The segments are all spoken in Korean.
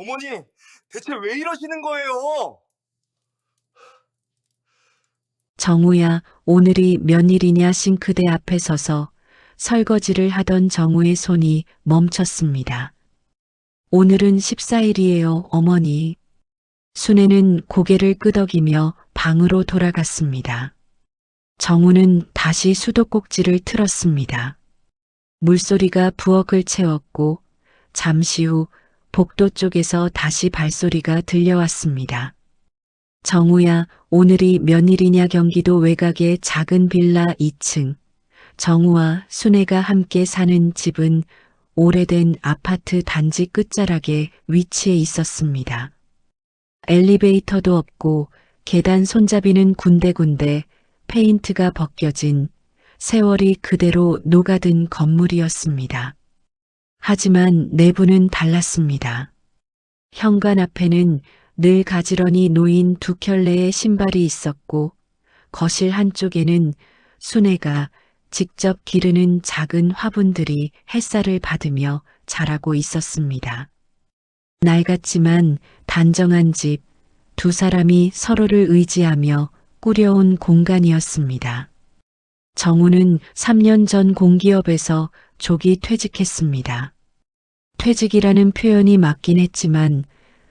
어머니, 대체 왜 이러시는 거예요? 정우야, 오늘이 며칠이냐 싱크대 앞에 서서 설거지를 하던 정우의 손이 멈췄습니다. 오늘은 14일이에요, 어머니. 순애는 고개를 끄덕이며 방으로 돌아갔습니다. 정우는 다시 수도꼭지를 틀었습니다. 물소리가 부엌을 채웠고 잠시 후 복도 쪽에서 다시 발소리가 들려왔습니다. 정우야, 오늘이 며칠이냐 경기도 외곽의 작은 빌라 2층. 정우와 순애가 함께 사는 집은 오래된 아파트 단지 끝자락에 위치해 있었습니다. 엘리베이터도 없고 계단 손잡이는 군데군데 페인트가 벗겨진 세월이 그대로 녹아든 건물이었습니다. 하지만 내부는 달랐습니다. 현관 앞에는 늘 가지런히 놓인 두 켤레의 신발이 있었고 거실 한쪽에는 순애가 직접 기르는 작은 화분들이 햇살을 받으며 자라고 있었습니다. 낡았지만 단정한 집, 두 사람이 서로를 의지하며 꾸려온 공간이었습니다. 정우는 3년 전 공기업에서 조기 퇴직했습니다. 퇴직이라는 표현이 맞긴 했지만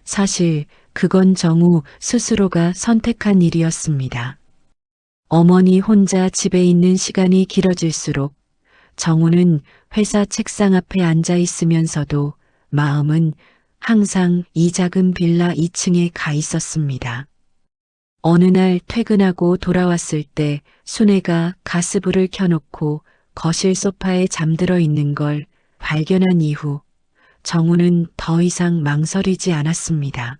사실 그건 정우 스스로가 선택한 일이었습니다. 어머니 혼자 집에 있는 시간이 길어질수록 정우는 회사 책상 앞에 앉아 있으면서도 마음은 항상 이 작은 빌라 2층에 가 있었습니다. 어느 날 퇴근하고 돌아왔을 때 순애가 가스불을 켜놓고 거실 소파에 잠들어 있는 걸 발견한 이후 정우는 더 이상 망설이지 않았습니다.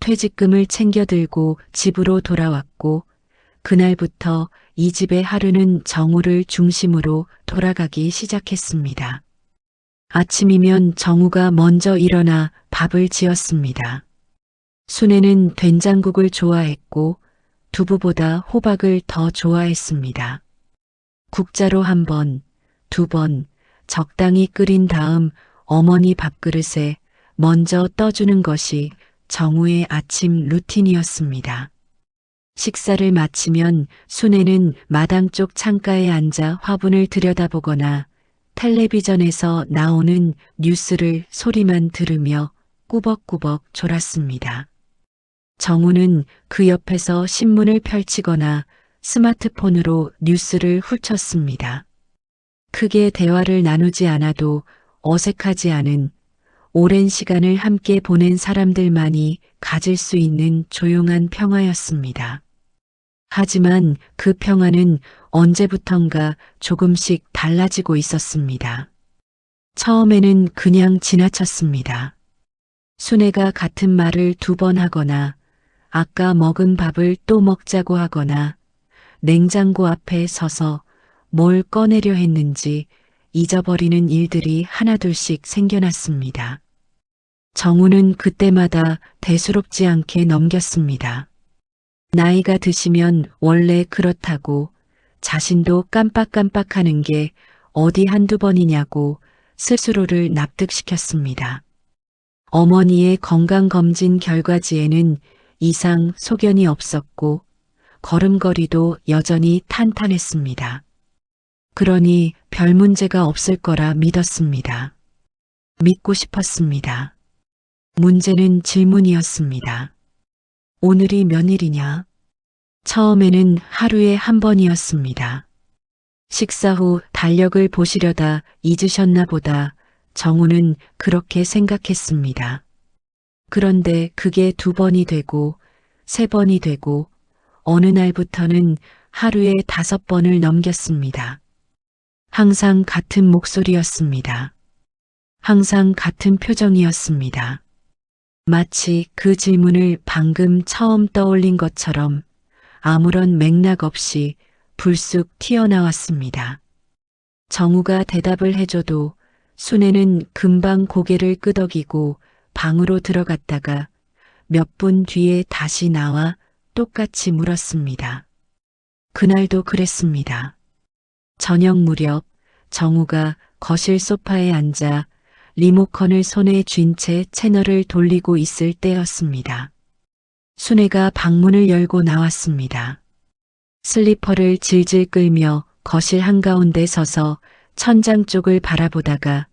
퇴직금을 챙겨 들고 집으로 돌아왔고 그날부터 이 집의 하루는 정우를 중심으로 돌아가기 시작했습니다. 아침이면 정우가 먼저 일어나 밥을 지었습니다. 순애는 된장국을 좋아했고 두부보다 호박을 더 좋아했습니다. 국자로 한 번, 두 번 적당히 끓인 다음 어머니 밥그릇에 먼저 떠주는 것이 정우의 아침 루틴이었습니다. 식사를 마치면 순애는 마당 쪽 창가에 앉아 화분을 들여다보거나 텔레비전에서 나오는 뉴스를 소리만 들으며 꾸벅꾸벅 졸았습니다. 정우는 그 옆에서 신문을 펼치거나 스마트폰으로 뉴스를 훑었습니다. 크게 대화를 나누지 않아도 어색하지 않은 오랜 시간을 함께 보낸 사람들만이 가질 수 있는 조용한 평화였습니다. 하지만 그 평화는 언제부턴가 조금씩 달라지고 있었습니다. 처음에는 그냥 지나쳤습니다. 순애가 같은 말을 두 번 하거나 아까 먹은 밥을 또 먹자고 하거나 냉장고 앞에 서서 뭘 꺼내려 했는지 잊어버리는 일들이 하나둘씩 생겨났습니다. 정우는 그때마다 대수롭지 않게 넘겼습니다. 나이가 드시면 원래 그렇다고 자신도 깜빡깜빡하는 게 어디 한두 번이냐고 스스로를 납득시켰습니다. 어머니의 건강검진 결과지에는 이상 소견이 없었고 걸음걸이도 여전히 탄탄했습니다. 그러니 별 문제가 없을 거라 믿었습니다. 믿고 싶었습니다. 문제는 질문이었습니다. 오늘이 며칠이냐? 처음에는 하루에 한 번이었습니다. 식사 후 달력을 보시려다 잊으셨나 보다 정우는 그렇게 생각했습니다. 그런데 그게 두 번이 되고 세 번이 되고 어느 날부터는 하루에 5번을 넘겼습니다. 항상 같은 목소리였습니다. 항상 같은 표정이었습니다. 마치 그 질문을 방금 처음 떠올린 것처럼 아무런 맥락 없이 불쑥 튀어나왔습니다. 정우가 대답을 해줘도 순애는 금방 고개를 끄덕이고 방으로 들어갔다가 몇 분 뒤에 다시 나와 똑같이 물었습니다. 그날도 그랬습니다. 저녁 무렵 정우가 거실 소파에 앉아 리모컨을 손에 쥔 채 채널을 돌리고 있을 때였습니다. 순애가 방문을 열고 나왔습니다. 슬리퍼를 질질 끌며 거실 한가운데 서서 천장 쪽을 바라보다가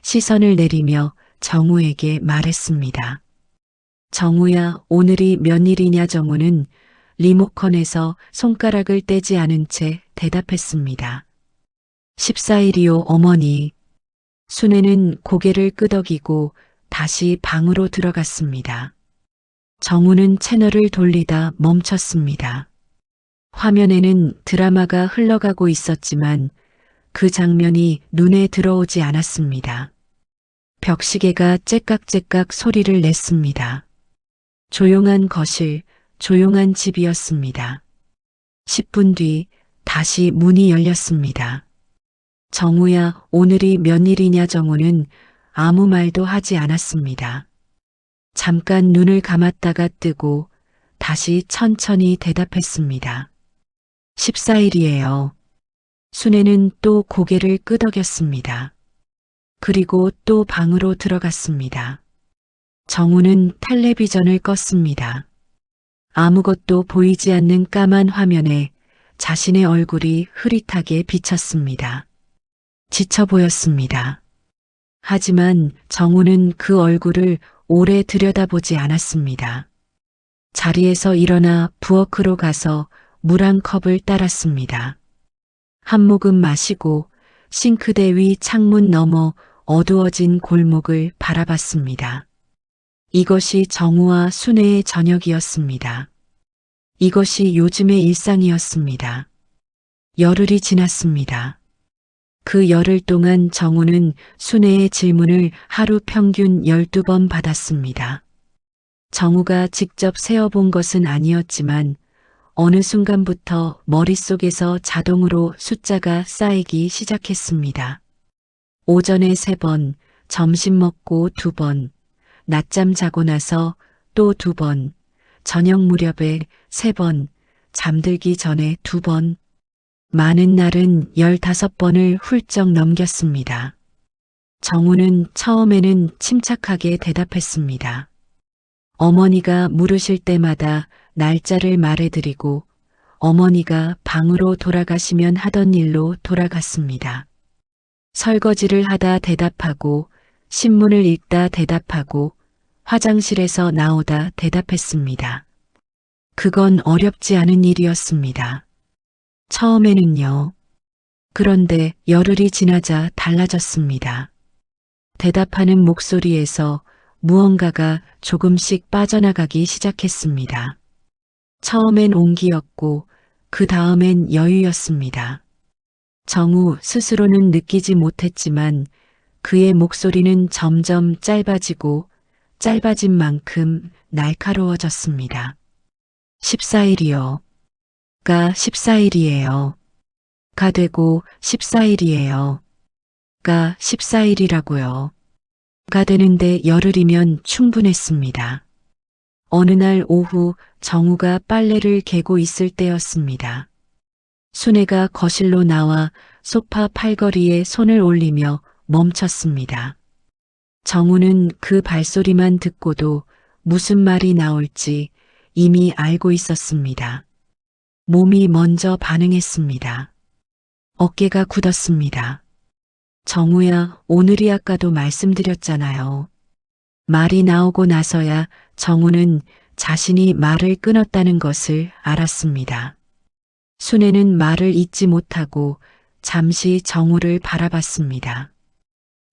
시선을 내리며 정우에게 말했습니다. 정우야, 오늘이 몇일이냐? 정우는 리모컨에서 손가락을 떼지 않은 채 대답했습니다. 14일이요, 어머니. 순애는 고개를 끄덕이고 다시 방으로 들어갔습니다. 정우는 채널을 돌리다 멈췄습니다. 화면에는 드라마가 흘러가고 있었지만 그 장면이 눈에 들어오지 않았습니다. 벽시계가 째깍째깍 소리를 냈습니다. 조용한 거실, 조용한 집이었습니다. 10분 뒤 다시 문이 열렸습니다. 정우야, 오늘이 몇일이냐? 정우는 아무 말도 하지 않았습니다. 잠깐 눈을 감았다가 뜨고 다시 천천히 대답했습니다. 14일이에요. 순애는 또 고개를 끄덕였습니다. 그리고 또 방으로 들어갔습니다. 정우는 텔레비전을 껐습니다. 아무것도 보이지 않는 까만 화면에 자신의 얼굴이 흐릿하게 비쳤습니다. 지쳐 보였습니다. 하지만 정우는 그 얼굴을 오래 들여다보지 않았습니다. 자리에서 일어나 부엌으로 가서 물 한 컵을 따랐습니다. 한 모금 마시고 싱크대 위 창문 너머 어두워진 골목을 바라봤습니다. 이것이 정우와 순애의 저녁이었습니다. 이것이 요즘의 일상이었습니다. 열흘이 지났습니다. 그 열흘 동안 정우는 순애의 질문을 하루 평균 12번 받았습니다. 정우가 직접 세어본 것은 아니었지만 어느 순간부터 머릿속에서 자동으로 숫자가 쌓이기 시작했습니다. 오전에 3번, 점심 먹고 2번, 낮잠 자고 나서 또 2번, 저녁 무렵에 3번, 잠들기 전에 2번, 많은 날은 15번을 훌쩍 넘겼습니다. 정우는 처음에는 침착하게 대답했습니다. 어머니가 물으실 때마다 날짜를 말해드리고 어머니가 방으로 돌아가시면 하던 일로 돌아갔습니다. 설거지를 하다 대답하고 신문을 읽다 대답하고 화장실에서 나오다 대답했습니다. 그건 어렵지 않은 일이었습니다. 처음에는요. 그런데 열흘이 지나자 달라졌습니다. 대답하는 목소리에서 무언가가 조금씩 빠져나가기 시작했습니다. 처음엔 온기였고 그 다음엔 여유였습니다. 정우 스스로는 느끼지 못했지만 그의 목소리는 점점 짧아지고 짧아진 만큼 날카로워졌습니다. 14일이요. 가 14일이에요. 가 되고 14일이에요. 가 14일이라고요. 가 되는데 열흘이면 충분했습니다. 어느 날 오후 정우가 빨래를 개고 있을 때였습니다. 순애가 거실로 나와 소파 팔걸이에 손을 올리며 멈췄습니다. 정우는 그 발소리만 듣고도 무슨 말이 나올지 이미 알고 있었습니다. 몸이 먼저 반응했습니다. 어깨가 굳었습니다. 정우야, 오늘이 아까도 말씀드렸잖아요. 말이 나오고 나서야 정우는 자신이 말을 끊었다는 것을 알았습니다. 순애는 말을 잇지 못하고 잠시 정우를 바라봤습니다.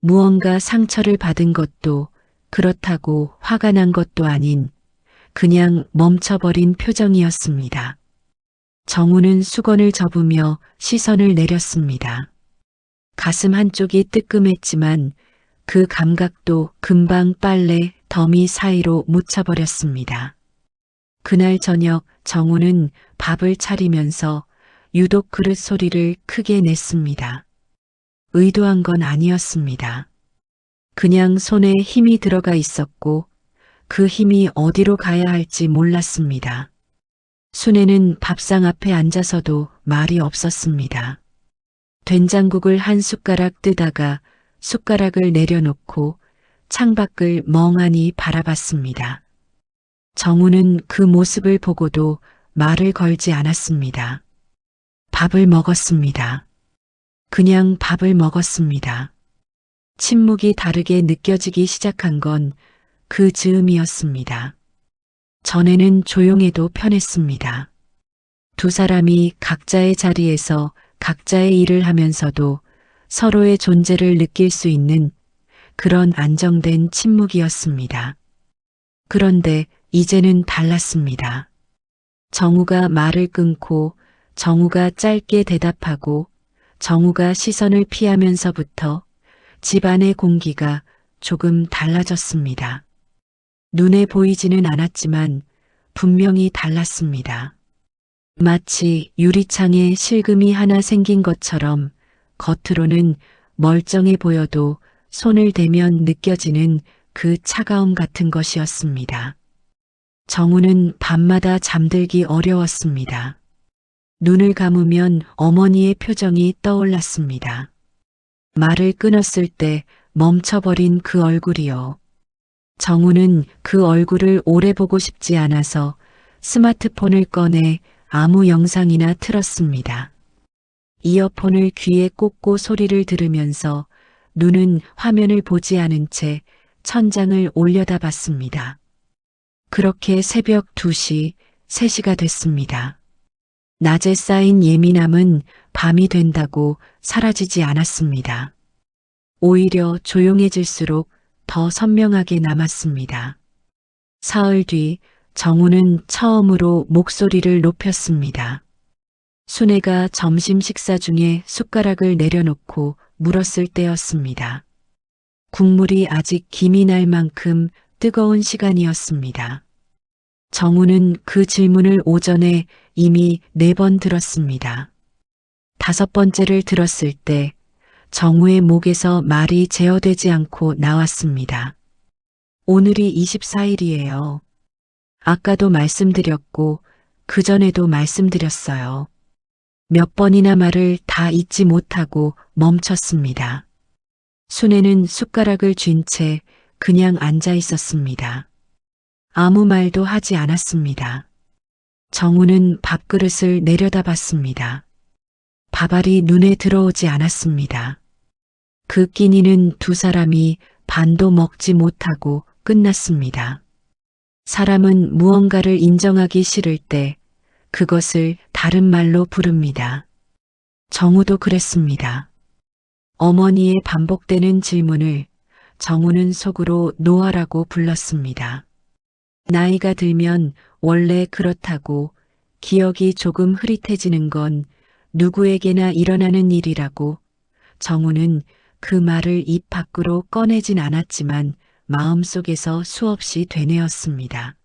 무언가 상처를 받은 것도 그렇다고 화가 난 것도 아닌 그냥 멈춰버린 표정이었습니다. 정우는 수건을 접으며 시선을 내렸습니다. 가슴 한쪽이 뜨끔했지만 그 감각도 금방 빨래 더미 사이로 묻혀버렸습니다. 그날 저녁 정우는 밥을 차리면서 유독 그릇 소리를 크게 냈습니다. 의도한 건 아니었습니다. 그냥 손에 힘이 들어가 있었고 그 힘이 어디로 가야 할지 몰랐습니다. 순애는 밥상 앞에 앉아서도 말이 없었습니다. 된장국을 한 숟가락 뜨다가 숟가락을 내려놓고 창밖을 멍하니 바라봤습니다. 정우는 그 모습을 보고도 말을 걸지 않았습니다. 밥을 먹었습니다. 그냥 밥을 먹었습니다. 침묵이 다르게 느껴지기 시작한 건 그 즈음이었습니다. 전에는 조용해도 편했습니다. 두 사람이 각자의 자리에서 각자의 일을 하면서도 서로의 존재를 느낄 수 있는 그런 안정된 침묵이었습니다. 그런데 이제는 달랐습니다. 정우가 말을 끊고 정우가 짧게 대답하고 정우가 시선을 피하면서부터 집안의 공기가 조금 달라졌습니다. 눈에 보이지는 않았지만 분명히 달랐습니다. 마치 유리창에 실금이 하나 생긴 것처럼 겉으로는 멀쩡해 보여도 손을 대면 느껴지는 그 차가움 같은 것이었습니다. 정우는 밤마다 잠들기 어려웠습니다. 눈을 감으면 어머니의 표정이 떠올랐습니다. 말을 끊었을 때 멈춰버린 그 얼굴이요. 정우는 그 얼굴을 오래 보고 싶지 않아서 스마트폰을 꺼내 아무 영상이나 틀었습니다. 이어폰을 귀에 꽂고 소리를 들으면서 눈은 화면을 보지 않은 채 천장을 올려다봤습니다. 그렇게 새벽 2시, 3시가 됐습니다. 낮에 쌓인 예민함은 밤이 된다고 사라지지 않았습니다. 오히려 조용해질수록 더 선명하게 남았습니다. 사흘 뒤 정우는 처음으로 목소리를 높였습니다. 순애가 점심 식사 중에 숟가락을 내려놓고 물었을 때였습니다. 국물이 아직 김이 날 만큼 뜨거운 시간이었습니다. 정우는 그 질문을 오전에 이미 4번 들었습니다. 5번째를 들었을 때 정우의 목에서 말이 제어되지 않고 나왔습니다. 오늘이 24일이에요. 아까도 말씀드렸고 그전에도 말씀드렸어요. 몇 번이나 말을 다 잊지 못하고 멈췄습니다. 순애는 숟가락을 쥔 채 그냥 앉아 있었습니다. 아무 말도 하지 않았습니다. 정우는 밥그릇을 내려다봤습니다. 밥알이 눈에 들어오지 않았습니다. 그 끼니는 두 사람이 반도 먹지 못하고 끝났습니다. 사람은 무언가를 인정하기 싫을 때 그것을 다른 말로 부릅니다. 정우도 그랬습니다. 어머니의 반복되는 질문을 정우는 속으로 노아라고 불렀습니다. 나이가 들면 원래 그렇다고 기억이 조금 흐릿해지는 건 누구에게나 일어나는 일이라고 정우는 그 말을 입 밖으로 꺼내진 않았지만 마음속에서 수없이 되뇌었습니다.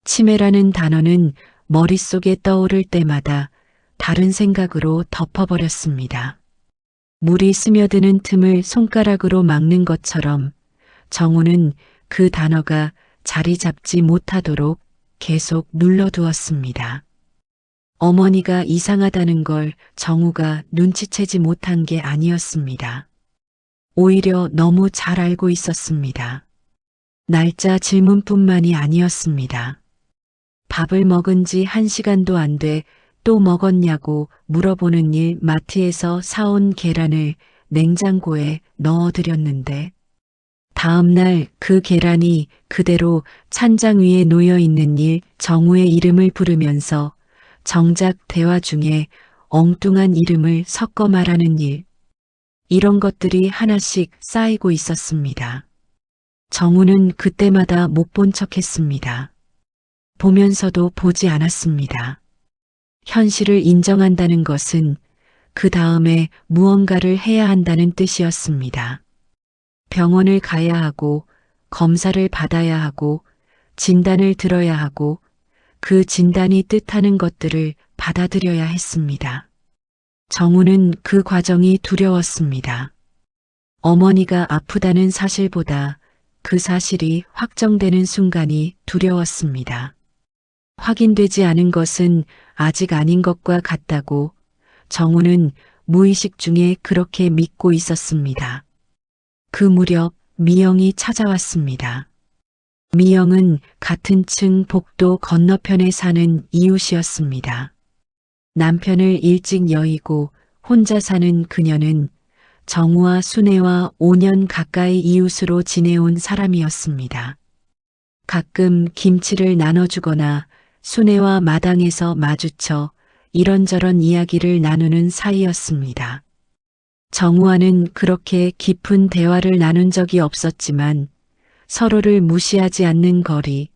치매라는 단어는 머릿속에 떠오를 때마다 다른 생각으로 덮어버렸습니다. 물이 스며드는 틈을 손가락으로 막는 것처럼 정우는 그 단어가 자리 잡지 못하도록 계속 눌러두었습니다. 어머니가 이상하다는 걸 정우가 눈치채지 못한 게 아니었습니다. 오히려 너무 잘 알고 있었습니다. 날짜 질문뿐만이 아니었습니다. 밥을 먹은 지 1시간도 안 돼 또 먹었냐고 물어보는 일, 마트에서 사온 계란을 냉장고에 넣어드렸는데 다음 날 그 계란이 그대로 찬장 위에 놓여 있는 일, 정우의 이름을 부르면서 정작 대화 중에 엉뚱한 이름을 섞어 말하는 일, 이런 것들이 하나씩 쌓이고 있었습니다. 정우는 그때마다 못 본 척했습니다. 보면서도 보지 않았습니다. 현실을 인정한다는 것은 그 다음에 무언가를 해야 한다는 뜻이었습니다. 병원을 가야 하고 검사를 받아야 하고 진단을 들어야 하고 그 진단이 뜻하는 것들을 받아들여야 했습니다. 정우는 그 과정이 두려웠습니다. 어머니가 아프다는 사실보다 그 사실이 확정되는 순간이 두려웠습니다. 확인되지 않은 것은 아직 아닌 것과 같다고 정우는 무의식 중에 그렇게 믿고 있었습니다. 그 무렵 미영이 찾아왔습니다. 미영은 같은 층 복도 건너편에 사는 이웃이었습니다. 남편을 일찍 여의고 혼자 사는 그녀는 정우와 순애와 5년 가까이 이웃으로 지내온 사람이었습니다. 가끔 김치를 나눠주거나 순애와 마당에서 마주쳐 이런저런 이야기를 나누는 사이였습니다. 정우와는 그렇게 깊은 대화를 나눈 적이 없었지만 서로를 무시하지 않는 거리,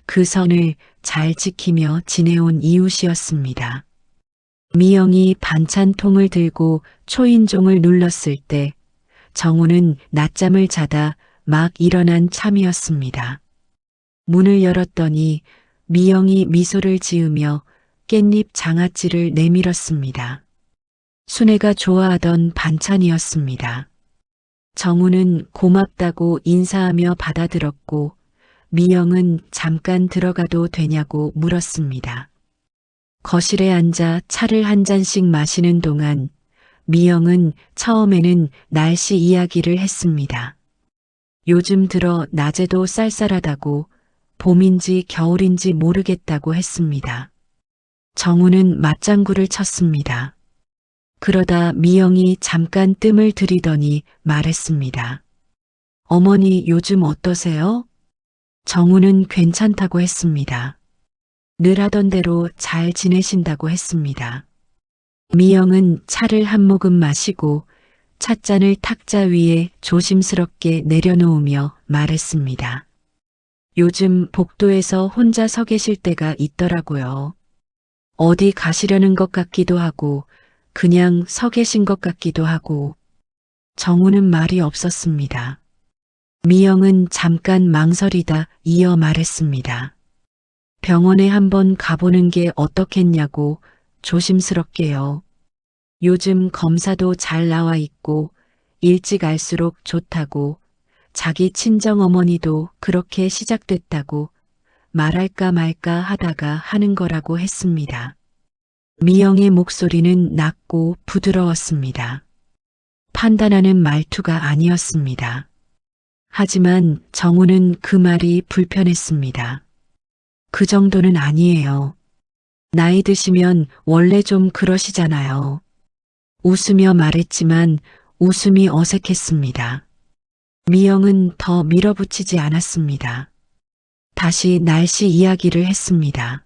그 선을 잘 지키며 지내온 이웃이었습니다. 미영이 반찬통을 들고 초인종을 눌렀을 때 정우는 낮잠을 자다 막 일어난 참이었습니다. 문을 열었더니 미영이 미소를 지으며 깻잎 장아찌를 내밀었습니다. 순애가 좋아하던 반찬이었습니다. 정우는 고맙다고 인사하며 받아들었고 미영은 잠깐 들어가도 되냐고 물었습니다. 거실에 앉아 차를 한 잔씩 마시는 동안 미영은 처음에는 날씨 이야기를 했습니다. 요즘 들어 낮에도 쌀쌀하다고 봄인지 겨울인지 모르겠다고 했습니다. 정우는 맞장구를 쳤습니다. 그러다 미영이 잠깐 뜸을 들이더니 말했습니다. 어머니 요즘 어떠세요? 정우는 괜찮다고 했습니다. 늘 하던 대로 잘 지내신다고 했습니다. 미영은 차를 한 모금 마시고 찻잔을 탁자 위에 조심스럽게 내려놓으며 말했습니다. 요즘 복도에서 혼자 서 계실 때가 있더라고요. 어디 가시려는 것 같기도 하고 그냥 서 계신 것 같기도 하고. 정우는 말이 없었습니다. 미영은 잠깐 망설이다 이어 말했습니다. 병원에 한번 가보는 게 어떻겠냐고 조심스럽게요. 요즘 검사도 잘 나와 있고 일찍 알수록 좋다고 자기 친정어머니도 그렇게 시작됐다고 말할까 말까 하다가 하는 거라고 했습니다. 미영의 목소리는 낮고 부드러웠습니다. 판단하는 말투가 아니었습니다. 하지만 정우는 그 말이 불편했습니다. 그 정도는 아니에요. 나이 드시면 원래 좀 그러시잖아요. 웃으며 말했지만 웃음이 어색했습니다. 미영은 더 밀어붙이지 않았습니다. 다시 날씨 이야기를 했습니다.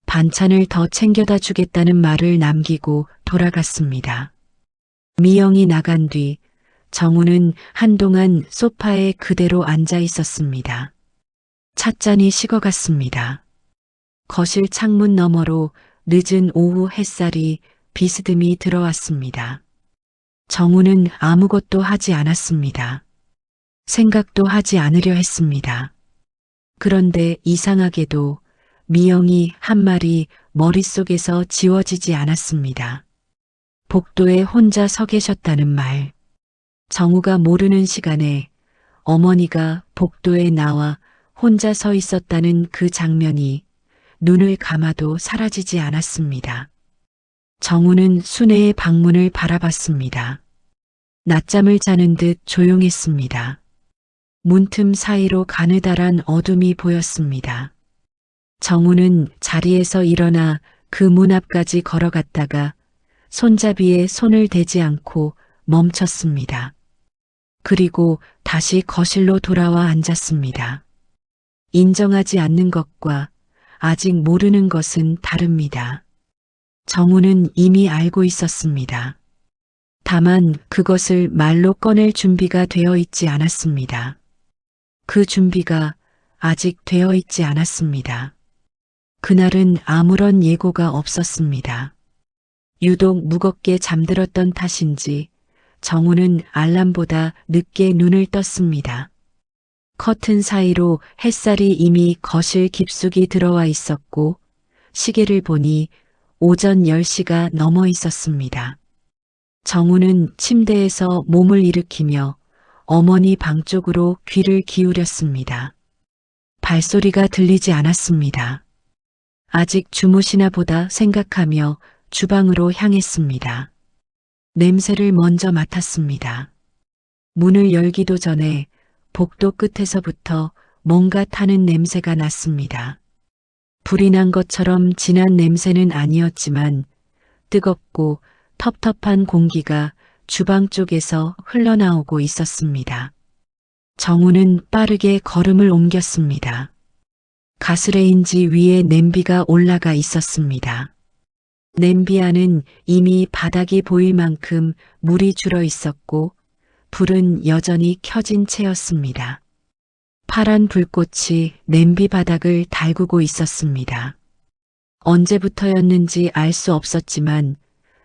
반찬을 더 챙겨다 주겠다는 말을 남기고 돌아갔습니다. 미영이 나간 뒤 정우는 한동안 소파에 그대로 앉아 있었습니다. 찻잔이 식어갔습니다. 거실 창문 너머로 늦은 오후 햇살이 비스듬히 들어왔습니다. 정우는 아무것도 하지 않았습니다. 생각도 하지 않으려 했습니다. 그런데 이상하게도 미영이 한 말이 머릿속에서 지워지지 않았습니다. 복도에 혼자 서 계셨다는 말. 정우가 모르는 시간에 어머니가 복도에 나와 혼자 서 있었다는 그 장면이 눈을 감아도 사라지지 않았습니다. 정우는 순애의 방문을 바라봤습니다. 낮잠을 자는 듯 조용했습니다. 문틈 사이로 가느다란 어둠이 보였습니다. 정우는 자리에서 일어나 그 문 앞까지 걸어갔다가 손잡이에 손을 대지 않고 멈췄습니다. 그리고 다시 거실로 돌아와 앉았습니다. 인정하지 않는 것과 아직 모르는 것은 다릅니다. 정우는 이미 알고 있었습니다. 다만 그것을 말로 꺼낼 준비가 되어 있지 않았습니다. 그 준비가 아직 되어 있지 않았습니다. 그날은 아무런 예고가 없었습니다. 유독 무겁게 잠들었던 탓인지 정우는 알람보다 늦게 눈을 떴습니다. 커튼 사이로 햇살이 이미 거실 깊숙이 들어와 있었고 시계를 보니 오전 10시가 넘어 있었습니다. 정우는 침대에서 몸을 일으키며 어머니 방 쪽으로 귀를 기울였습니다. 발소리가 들리지 않았습니다. 아직 주무시나 보다 생각하며 주방으로 향했습니다. 냄새를 먼저 맡았습니다. 문을 열기도 전에 복도 끝에서부터 뭔가 타는 냄새가 났습니다. 불이 난 것처럼 진한 냄새는 아니었지만 뜨겁고 텁텁한 공기가 주방 쪽에서 흘러나오고 있었습니다. 정우는 빠르게 걸음을 옮겼습니다. 가스레인지 위에 냄비가 올라가 있었습니다. 냄비 안은 이미 바닥이 보일 만큼 물이 줄어 있었고 불은 여전히 켜진 채였습니다. 파란 불꽃이 냄비 바닥을 달구고 있었습니다. 언제부터였는지 알 수 없었지만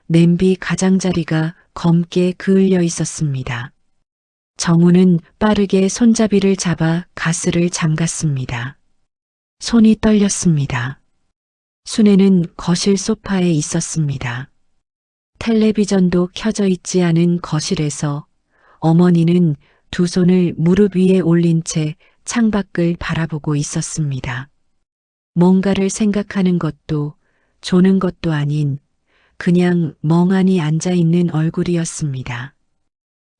냄비 가장자리가 검게 그을려 있었습니다. 정우는 빠르게 손잡이를 잡아 가스를 잠갔습니다. 손이 떨렸습니다. 순애는 거실 소파에 있었습니다. 텔레비전도 켜져 있지 않은 거실에서 어머니는 두 손을 무릎 위에 올린 채 창밖을 바라보고 있었습니다. 뭔가를 생각하는 것도 조는 것도 아닌 그냥 멍하니 앉아있는 얼굴이었습니다.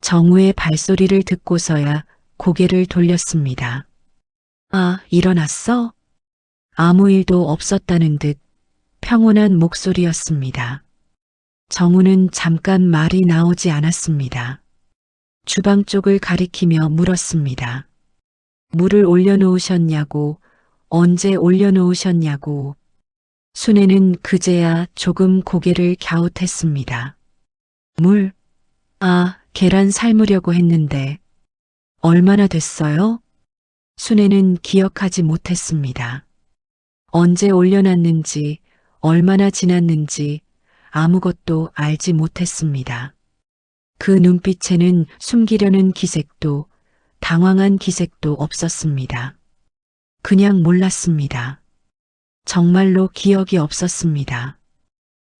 정우의 발소리를 듣고서야 고개를 돌렸습니다. 아, 일어났어? 아무 일도 없었다는 듯 평온한 목소리였습니다. 정우는 잠깐 말이 나오지 않았습니다. 주방 쪽을 가리키며 물었습니다. 물을 올려놓으셨냐고, 언제 올려놓으셨냐고. 순애는 그제야 조금 고개를 갸웃했습니다. 물? 아, 계란 삶으려고 했는데. 얼마나 됐어요? 순애는 기억하지 못했습니다. 언제 올려놨는지, 얼마나 지났는지 아무것도 알지 못했습니다. 그 눈빛에는 숨기려는 기색도 당황한 기색도 없었습니다. 그냥 몰랐습니다. 정말로 기억이 없었습니다.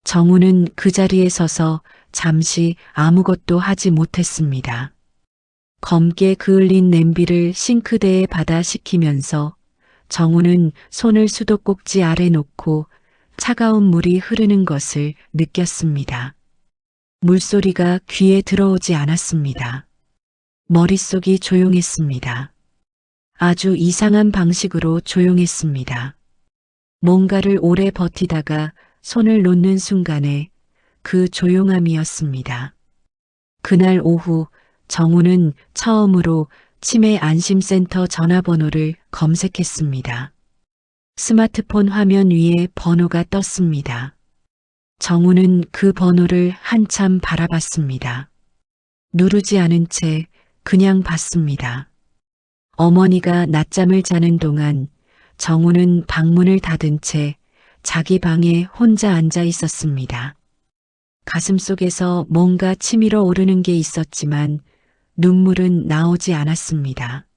정우는 그 자리에 서서 잠시 아무것도 하지 못했습니다. 검게 그을린 냄비를 싱크대에 받아 식히면서 정우는 손을 수도꼭지 아래 놓고 차가운 물이 흐르는 것을 느꼈습니다. 물소리가 귀에 들어오지 않았습니다. 머릿속이 조용했습니다. 아주 이상한 방식으로 조용했습니다. 뭔가를 오래 버티다가 손을 놓는 순간에 그 조용함이었습니다. 그날 오후 정우는 처음으로 치매 안심센터 전화번호를 검색했습니다. 스마트폰 화면 위에 번호가 떴습니다. 정우는 그 번호를 한참 바라봤습니다. 누르지 않은 채 그냥 봤습니다. 어머니가 낮잠을 자는 동안 정우는 방문을 닫은 채 자기 방에 혼자 앉아 있었습니다. 가슴속에서 뭔가 치밀어 오르는 게 있었지만 눈물은 나오지 않았습니다.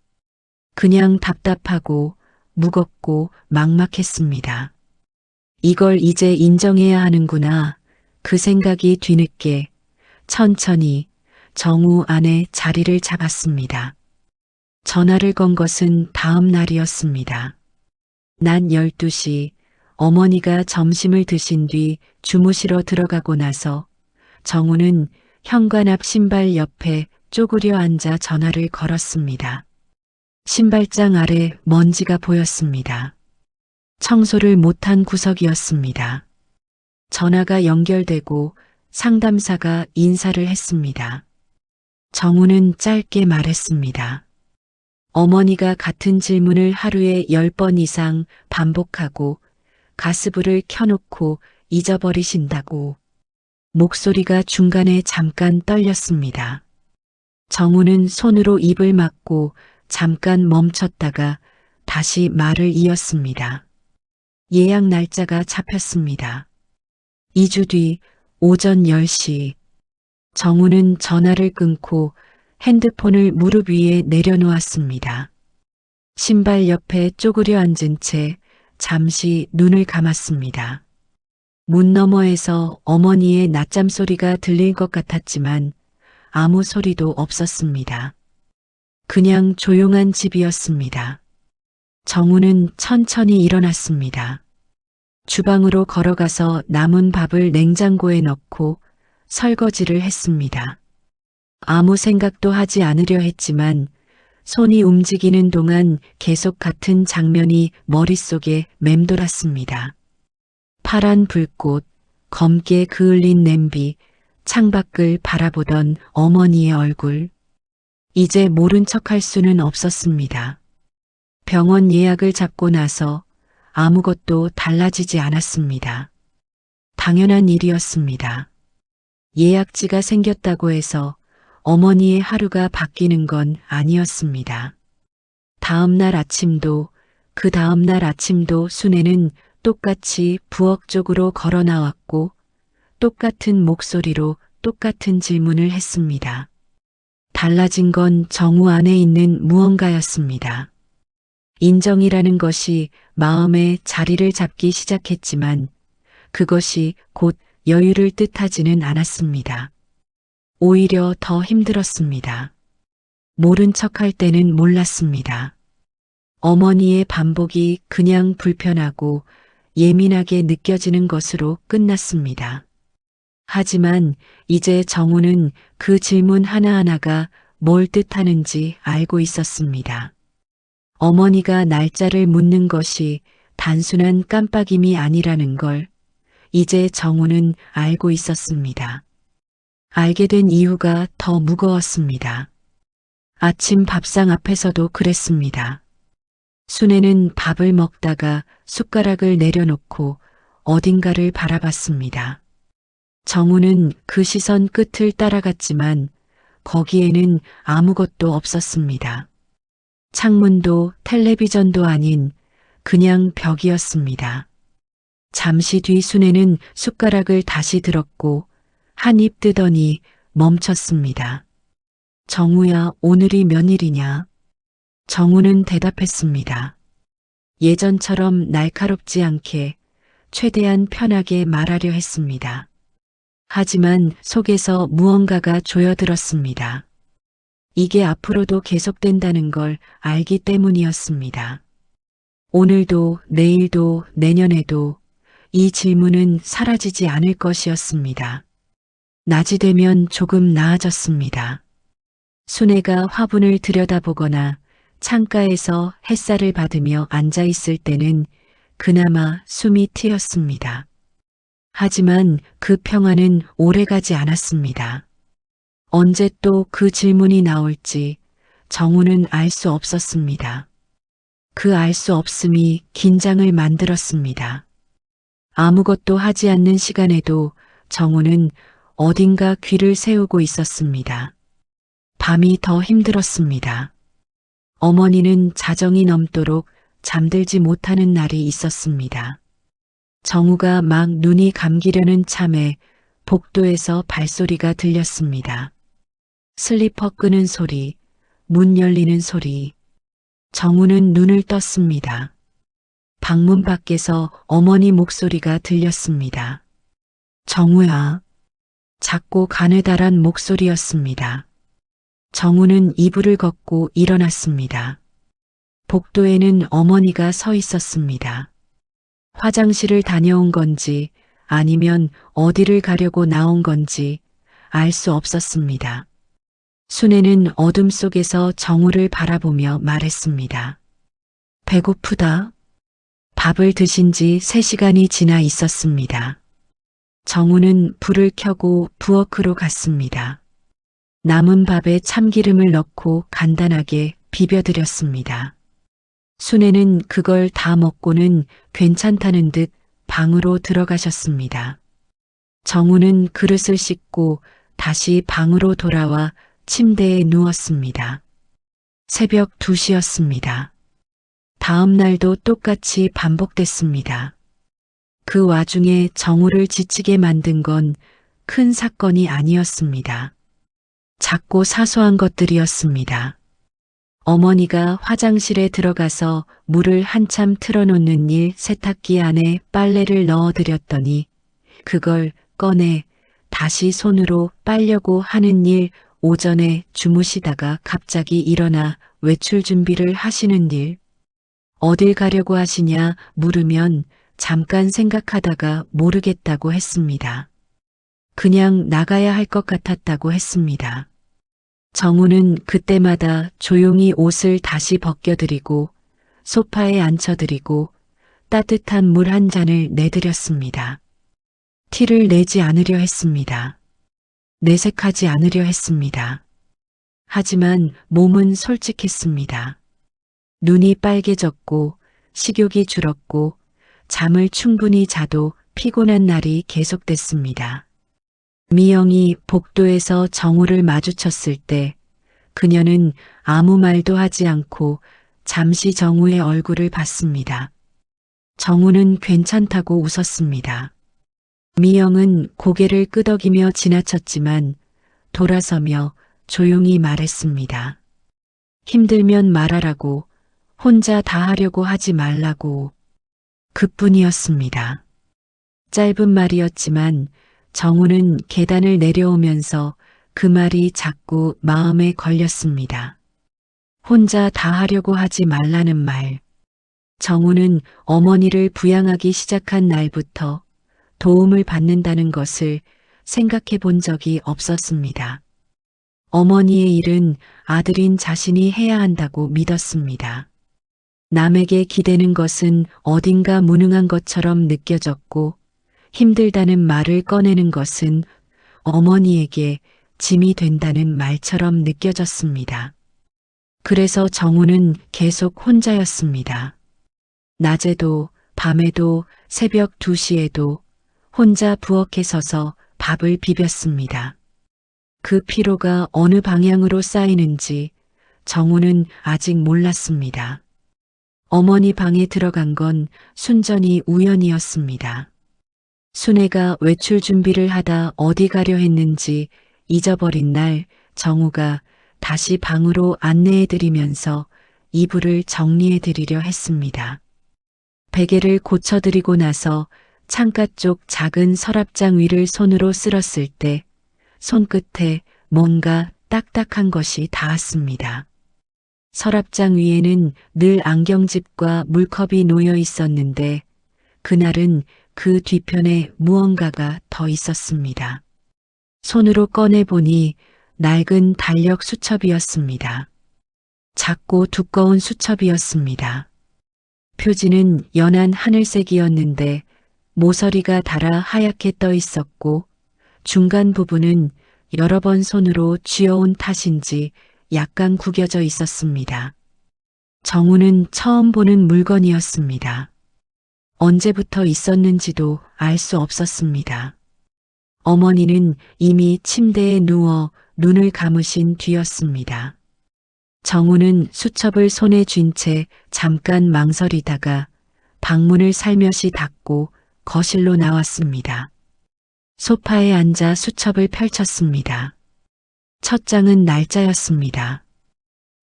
그냥 답답하고 무겁고 막막했습니다. 이걸 이제 인정해야 하는구나. 그 생각이 뒤늦게 천천히 정우 안에 자리를 잡았습니다. 전화를 건 것은 다음 날이었습니다. 낮 12시 어머니가 점심을 드신 뒤 주무시러 들어가고 나서 정우는 현관 앞 신발 옆에 쪼그려 앉아 전화를 걸었습니다. 신발장 아래 먼지가 보였습니다. 청소를 못한 구석이었습니다. 전화가 연결되고 상담사가 인사를 했습니다. 정우는 짧게 말했습니다. 어머니가 같은 질문을 하루에 10번 이상 반복하고 가스불을 켜놓고 잊어버리신다고. 목소리가 중간에 잠깐 떨렸습니다. 정우는 손으로 입을 막고 잠깐 멈췄다가 다시 말을 이었습니다. 예약 날짜가 잡혔습니다. 2주 뒤 오전 10시 정우는 전화를 끊고 핸드폰을 무릎 위에 내려놓았습니다. 신발 옆에 쪼그려 앉은 채 잠시 눈을 감았습니다. 문 너머에서 어머니의 낮잠 소리가 들릴 것 같았지만 아무 소리도 없었습니다. 그냥 조용한 집이었습니다. 정우는 천천히 일어났습니다. 주방으로 걸어가서 남은 밥을 냉장고에 넣고 설거지를 했습니다. 아무 생각도 하지 않으려 했지만 손이 움직이는 동안 계속 같은 장면이 머릿속에 맴돌았습니다. 파란 불꽃, 검게 그을린 냄비, 창밖을 바라보던 어머니의 얼굴. 이제 모른 척할 수는 없었습니다. 병원 예약을 잡고 나서 아무것도 달라지지 않았습니다. 당연한 일이었습니다. 예약지가 생겼다고 해서 어머니의 하루가 바뀌는 건 아니었습니다. 다음 날 아침도 그 다음 날 아침도 순애는 똑같이 부엌 쪽으로 걸어 나왔고 똑같은 목소리로 똑같은 질문을 했습니다. 달라진 건 정우 안에 있는 무언가였습니다. 인정이라는 것이 마음에 자리를 잡기 시작했지만 그것이 곧 여유를 뜻하지는 않았습니다. 오히려 더 힘들었습니다. 모른 척할 때는 몰랐습니다. 어머니의 반복이 그냥 불편하고 예민하게 느껴지는 것으로 끝났습니다. 하지만 이제 정우는 그 질문 하나하나가 뭘 뜻하는지 알고 있었습니다. 어머니가 날짜를 묻는 것이 단순한 깜빡임이 아니라는 걸 이제 정우는 알고 있었습니다. 알게 된 이유가 더 무거웠습니다. 아침 밥상 앞에서도 그랬습니다. 순애는 밥을 먹다가 숟가락을 내려놓고 어딘가를 바라봤습니다. 정우는 그 시선 끝을 따라갔지만 거기에는 아무것도 없었습니다. 창문도 텔레비전도 아닌 그냥 벽이었습니다. 잠시 뒤 순애는 숟가락을 다시 들었고 한 입 뜨더니 멈췄습니다. 정우야, 오늘이 며칠이냐? 정우는 대답했습니다. 예전처럼 날카롭지 않게 최대한 편하게 말하려 했습니다. 하지만 속에서 무언가가 조여들었습니다. 이게 앞으로도 계속된다는 걸 알기 때문이었습니다. 오늘도 내일도 내년에도 이 질문은 사라지지 않을 것이었습니다. 낮이 되면 조금 나아졌습니다. 순애가 화분을 들여다보거나 창가에서 햇살을 받으며 앉아 있을 때는 그나마 숨이 트였습니다. 하지만 그 평화는 오래가지 않았습니다. 언제 또 그 질문이 나올지 정우는 알 수 없었습니다. 그 알 수 없음이 긴장을 만들었습니다. 아무것도 하지 않는 시간에도 정우는 어딘가 귀를 세우고 있었습니다. 밤이 더 힘들었습니다. 어머니는 자정이 넘도록 잠들지 못하는 날이 있었습니다. 정우가 막 눈이 감기려는 참에 복도에서 발소리가 들렸습니다. 슬리퍼 끄는 소리, 문 열리는 소리. 정우는 눈을 떴습니다. 방문 밖에서 어머니 목소리가 들렸습니다. 정우야. 작고 가느다란 목소리였습니다. 정우는 이불을 걷고 일어났습니다. 복도에는 어머니가 서 있었습니다. 화장실을 다녀온 건지 아니면 어디를 가려고 나온 건지 알 수 없었습니다. 순애는 어둠 속에서 정우를 바라보며 말했습니다. 배고프다. 밥을 드신 지 3시간이 지나 있었습니다. 정우는 불을 켜고 부엌으로 갔습니다. 남은 밥에 참기름을 넣고 간단하게 비벼드렸습니다. 순애는 그걸 다 먹고는 괜찮다는 듯 방으로 들어가셨습니다. 정우는 그릇을 씻고 다시 방으로 돌아와 침대에 누웠습니다. 새벽 2시였습니다. 다음 날도 똑같이 반복됐습니다. 그 와중에 정우를 지치게 만든 건 큰 사건이 아니었습니다. 작고 사소한 것들이었습니다. 어머니가 화장실에 들어가서 물을 한참 틀어놓는 일, 세탁기 안에 빨래를 넣어드렸더니 그걸 꺼내 다시 손으로 빨려고 하는 일, 오전에 주무시다가 갑자기 일어나 외출 준비를 하시는 일, 어딜 가려고 하시냐 물으면 잠깐 생각하다가 모르겠다고 했습니다. 그냥 나가야 할 것 같았다고 했습니다. 정우는 그때마다 조용히 옷을 다시 벗겨드리고 소파에 앉혀드리고 따뜻한 물 한 잔을 내드렸습니다. 티를 내지 않으려 했습니다. 내색하지 않으려 했습니다. 하지만 몸은 솔직했습니다. 눈이 빨개졌고 식욕이 줄었고 잠을 충분히 자도 피곤한 날이 계속됐습니다. 미영이 복도에서 정우를 마주쳤을 때 그녀는 아무 말도 하지 않고 잠시 정우의 얼굴을 봤습니다. 정우는 괜찮다고 웃었습니다. 미영은 고개를 끄덕이며 지나쳤지만 돌아서며 조용히 말했습니다. 힘들면 말하라고, 혼자 다 하려고 하지 말라고. 그뿐이었습니다. 짧은 말이었지만 정우는 계단을 내려오면서 그 말이 자꾸 마음에 걸렸습니다. 혼자 다 하려고 하지 말라는 말. 정우는 어머니를 부양하기 시작한 날부터 도움을 받는다는 것을 생각해 본 적이 없었습니다. 어머니의 일은 아들인 자신이 해야 한다고 믿었습니다. 남에게 기대는 것은 어딘가 무능한 것처럼 느껴졌고 힘들다는 말을 꺼내는 것은 어머니에게 짐이 된다는 말처럼 느껴졌습니다. 그래서 정우는 계속 혼자였습니다. 낮에도 밤에도 새벽 2시에도 혼자 부엌에 서서 밥을 비볐습니다. 그 피로가 어느 방향으로 쌓이는지 정우는 아직 몰랐습니다. 어머니 방에 들어간 건 순전히 우연이었습니다. 순애가 외출 준비를 하다 어디 가려 했는지 잊어버린 날 정우가 다시 방으로 안내해드리면서 이불을 정리해드리려 했습니다. 베개를 고쳐드리고 나서 창가 쪽 작은 서랍장 위를 손으로 쓸었을 때 손끝에 뭔가 딱딱한 것이 닿았습니다. 서랍장 위에는 늘 안경집과 물컵이 놓여 있었는데 그날은 그 뒤편에 무언가가 더 있었습니다. 손으로 꺼내보니 낡은 달력 수첩이었습니다. 작고 두꺼운 수첩이었습니다. 표지는 연한 하늘색이었는데 모서리가 달아 하얗게 떠 있었고 중간 부분은 여러 번 손으로 쥐어온 탓인지 약간 구겨져 있었습니다. 정우는 처음 보는 물건이었습니다. 언제부터 있었는지도 알 수 없었습니다. 어머니는 이미 침대에 누워 눈을 감으신 뒤였습니다. 정우는 수첩을 손에 쥔 채 잠깐 망설이다가 방문을 살며시 닫고 거실로 나왔습니다. 소파에 앉아 수첩을 펼쳤습니다. 첫 장은 날짜였습니다.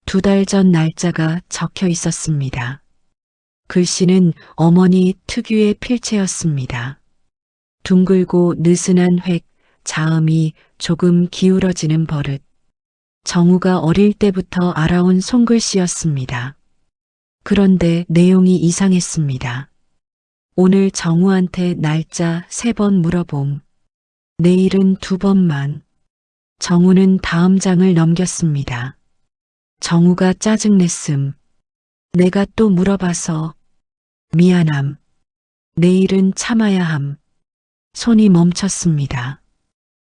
2달 전 날짜가 적혀 있었습니다. 글씨는 어머니 특유의 필체였습니다. 둥글고 느슨한 획, 자음이 조금 기울어지는 버릇. 정우가 어릴 때부터 알아온 손글씨였습니다. 그런데 내용이 이상했습니다. 오늘 정우한테 날짜 3번 물어봄. 내일은 2번만. 정우는 다음 장을 넘겼습니다. 정우가 짜증냈음. 내가 또 물어봐서. 미안함. 내일은 참아야 함. 손이 멈췄습니다.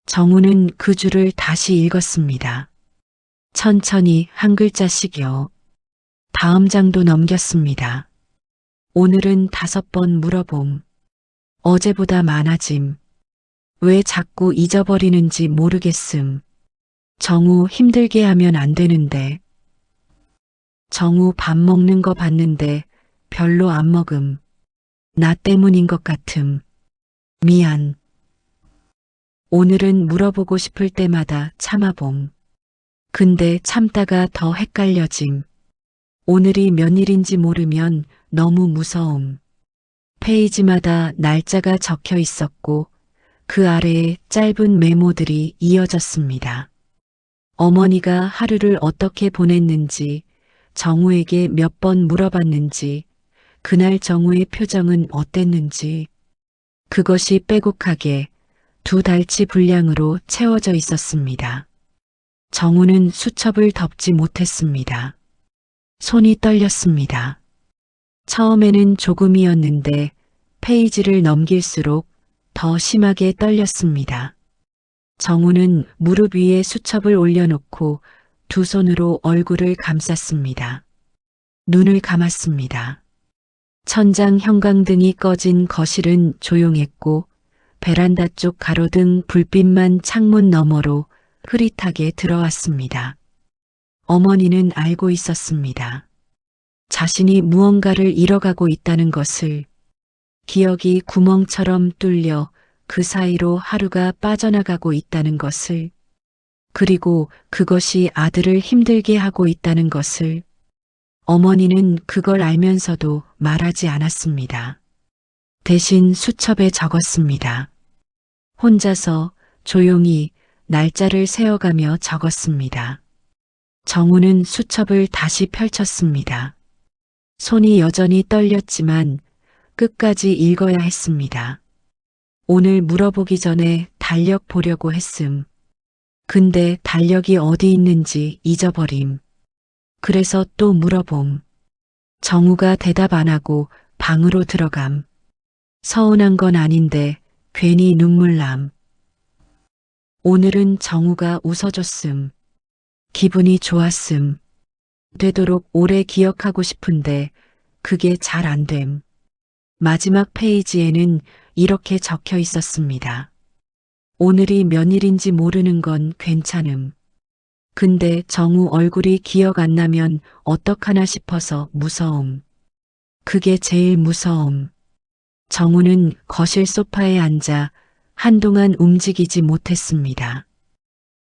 정우는 그 줄을 다시 읽었습니다. 천천히 한 글자씩요. 다음 장도 넘겼습니다. 오늘은 5번 물어봄. 어제보다 많아짐. 왜 자꾸 잊어버리는지 모르겠음. 정우 힘들게 하면 안 되는데. 정우 밥 먹는 거 봤는데 별로 안 먹음. 나 때문인 것 같음. 미안. 오늘은 물어보고 싶을 때마다 참아봄. 근데 참다가 더 헷갈려짐. 오늘이 몇일인지 모르면 너무 무서움. 페이지마다 날짜가 적혀 있었고 그 아래에 짧은 메모들이 이어졌습니다. 어머니가 하루를 어떻게 보냈는지, 정우에게 몇 번 물어봤는지, 그날 정우의 표정은 어땠는지, 그것이 빼곡하게 2달치 분량으로 채워져 있었습니다. 정우는 수첩을 덮지 못했습니다. 손이 떨렸습니다. 처음에는 조금이었는데 페이지를 넘길수록 더 심하게 떨렸습니다. 정우는 무릎 위에 수첩을 올려놓고 두 손으로 얼굴을 감쌌습니다. 눈을 감았습니다. 천장 형광등이 꺼진 거실은 조용했고 베란다 쪽 가로등 불빛만 창문 너머로 흐릿하게 들어왔습니다. 어머니는 알고 있었습니다. 자신이 무언가를 잃어가고 있다는 것을. 기억이 구멍처럼 뚫려 그 사이로 하루가 빠져나가고 있다는 것을. 그리고 그것이 아들을 힘들게 하고 있다는 것을. 어머니는 그걸 알면서도 말하지 않았습니다. 대신 수첩에 적었습니다. 혼자서 조용히 날짜를 세어가며 적었습니다. 정우는 수첩을 다시 펼쳤습니다. 손이 여전히 떨렸지만 끝까지 읽어야 했습니다. 오늘 물어보기 전에 달력 보려고 했음. 근데 달력이 어디 있는지 잊어버림. 그래서 또 물어봄. 정우가 대답 안 하고 방으로 들어감. 서운한 건 아닌데 괜히 눈물남. 오늘은 정우가 웃어줬음. 기분이 좋았음. 되도록 오래 기억하고 싶은데 그게 잘 안 됨. 마지막 페이지에는 이렇게 적혀 있었습니다. 오늘이 몇일인지 모르는 건 괜찮음. 근데 정우 얼굴이 기억 안 나면 어떡하나 싶어서 무서움. 그게 제일 무서움. 정우는 거실 소파에 앉아 한동안 움직이지 못했습니다.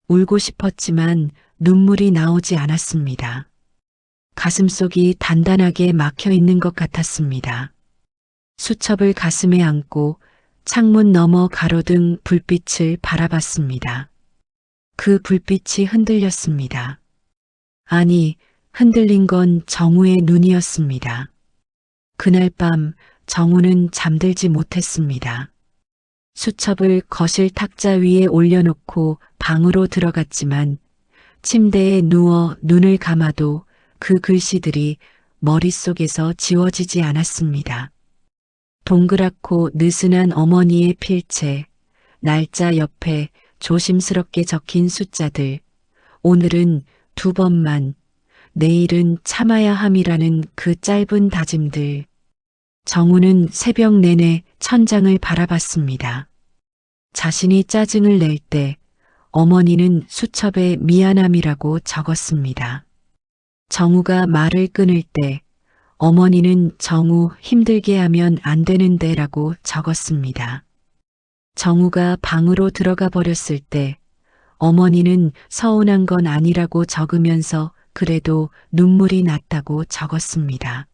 울고 싶었지만 눈물이 나오지 않았습니다. 가슴속이 단단하게 막혀 있는 것 같았습니다. 수첩을 가슴에 안고 창문 너머 가로등 불빛을 바라봤습니다. 그 불빛이 흔들렸습니다. 아니, 흔들린 건 정우의 눈이었습니다. 그날 밤 정우는 잠들지 못했습니다. 수첩을 거실 탁자 위에 올려놓고 방으로 들어갔지만 침대에 누워 눈을 감아도 그 글씨들이 머릿속에서 지워지지 않았습니다. 동그랗고 느슨한 어머니의 필체, 날짜 옆에 조심스럽게 적힌 숫자들, 오늘은 2번만, 내일은 참아야 함이라는 그 짧은 다짐들. 정우는 새벽 내내 천장을 바라봤습니다. 자신이 짜증을 낼 때 어머니는 수첩에 미안함이라고 적었습니다. 정우가 말을 끊을 때 어머니는 정우 힘들게 하면 안 되는데 라고 적었습니다. 정우가 방으로 들어가 버렸을 때 어머니는 서운한 건 아니라고 적으면서 그래도 눈물이 났다고 적었습니다.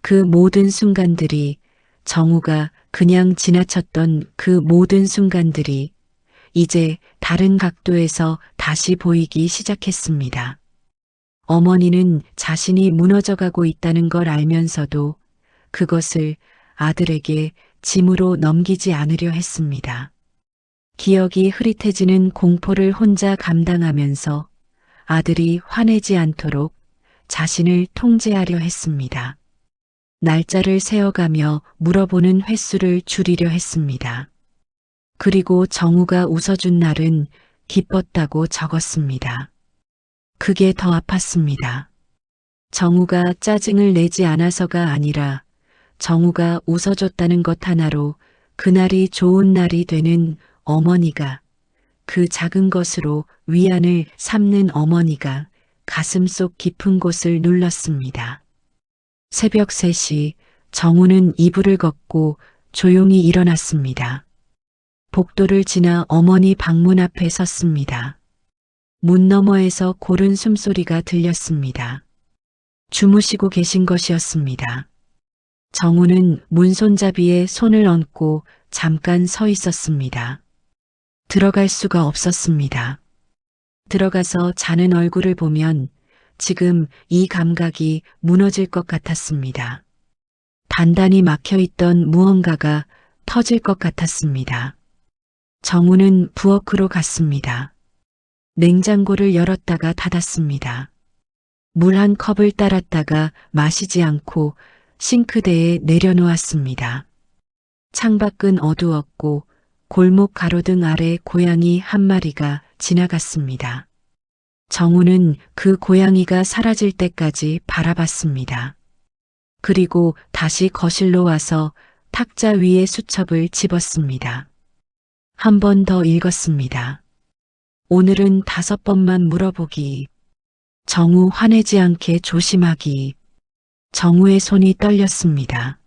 그 모든 순간들이 정우가 그냥 지나쳤던 그 모든 순간들이 이제 다른 각도에서 다시 보이기 시작했습니다. 어머니는 자신이 무너져가고 있다는 걸 알면서도 그것을 아들에게 짐으로 넘기지 않으려 했습니다. 기억이 흐릿해지는 공포를 혼자 감당하면서 아들이 화내지 않도록 자신을 통제하려 했습니다. 날짜를 세어가며 물어보는 횟수를 줄이려 했습니다. 그리고 정우가 웃어준 날은 기뻤다고 적었습니다. 그게 더 아팠습니다. 정우가 짜증을 내지 않아서가 아니라 정우가 웃어줬다는 것 하나로 그날이 좋은 날이 되는 어머니가, 그 작은 것으로 위안을 삼는 어머니가 가슴속 깊은 곳을 눌렀습니다. 새벽 3시 정우는 이불을 걷고 조용히 일어났습니다. 복도를 지나 어머니 방문 앞에 섰습니다. 문 너머에서 고른 숨소리가 들렸습니다. 주무시고 계신 것이었습니다. 정우는 문손잡이에 손을 얹고 잠깐 서 있었습니다. 들어갈 수가 없었습니다. 들어가서 자는 얼굴을 보면 지금 이 감각이 무너질 것 같았습니다. 단단히 막혀있던 무언가가 터질 것 같았습니다. 정우는 부엌으로 갔습니다. 냉장고를 열었다가 닫았습니다. 물 한 컵을 따랐다가 마시지 않고 싱크대에 내려놓았습니다. 창밖은 어두웠고 골목 가로등 아래 고양이 한 마리가 지나갔습니다. 정우는 그 고양이가 사라질 때까지 바라봤습니다. 그리고 다시 거실로 와서 탁자 위에 수첩을 집었습니다. 한 번 더 읽었습니다. 오늘은 5번만 물어보기. 정우 화내지 않게 조심하기. 정우의 손이 떨렸습니다.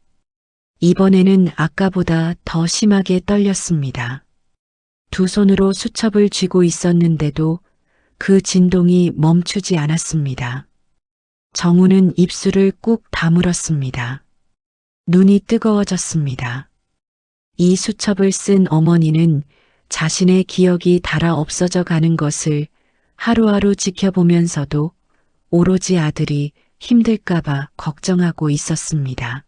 이번에는 아까보다 더 심하게 떨렸습니다. 두 손으로 수첩을 쥐고 있었는데도 그 진동이 멈추지 않았습니다. 정우는 입술을 꾹 다물었습니다. 눈이 뜨거워졌습니다. 이 수첩을 쓴 어머니는 자신의 기억이 닳아 없어져 가는 것을 하루하루 지켜보면서도 오로지 아들이 힘들까봐 걱정하고 있었습니다.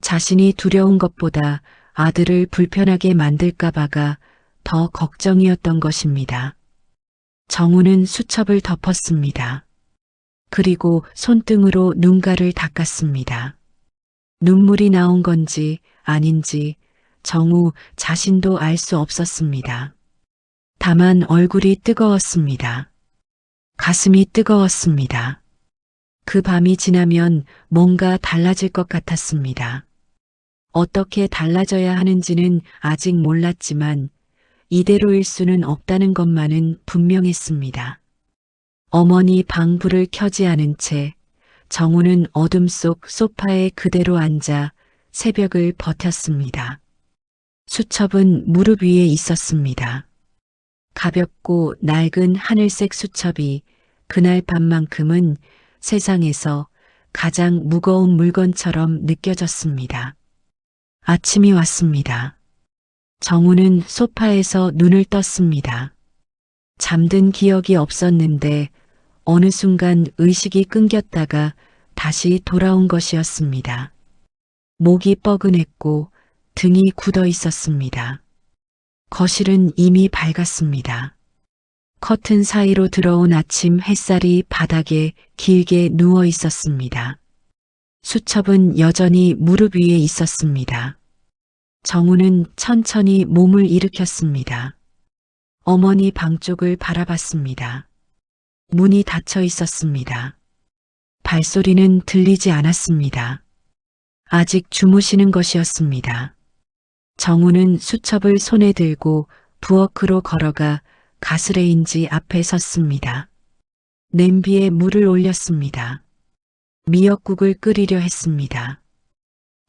자신이 두려운 것보다 아들을 불편하게 만들까봐가 더 걱정이었던 것입니다. 정우는 수첩을 덮었습니다. 그리고 손등으로 눈가를 닦았습니다. 눈물이 나온 건지 아닌지 정우 자신도 알 수 없었습니다. 다만 얼굴이 뜨거웠습니다. 가슴이 뜨거웠습니다. 그 밤이 지나면 뭔가 달라질 것 같았습니다. 어떻게 달라져야 하는지는 아직 몰랐지만 이대로일 수는 없다는 것만은 분명했습니다. 어머니 방 불을 켜지 않은 채 정우는 어둠 속 소파에 그대로 앉아 새벽을 버텼습니다. 수첩은 무릎 위에 있었습니다. 가볍고 낡은 하늘색 수첩이 그날 밤만큼은 세상에서 가장 무거운 물건처럼 느껴졌습니다. 아침이 왔습니다. 정우는 소파에서 눈을 떴습니다. 잠든 기억이 없었는데 어느 순간 의식이 끊겼다가 다시 돌아온 것이었습니다. 목이 뻐근했고 등이 굳어 있었습니다. 거실은 이미 밝았습니다. 커튼 사이로 들어온 아침 햇살이 바닥에 길게 누워 있었습니다. 수첩은 여전히 무릎 위에 있었습니다. 정우는 천천히 몸을 일으켰습니다. 어머니 방 쪽을 바라봤습니다. 문이 닫혀 있었습니다. 발소리는 들리지 않았습니다. 아직 주무시는 것이었습니다. 정우는 수첩을 손에 들고 부엌으로 걸어가 가스레인지 앞에 섰습니다. 냄비에 물을 올렸습니다. 미역국을 끓이려 했습니다.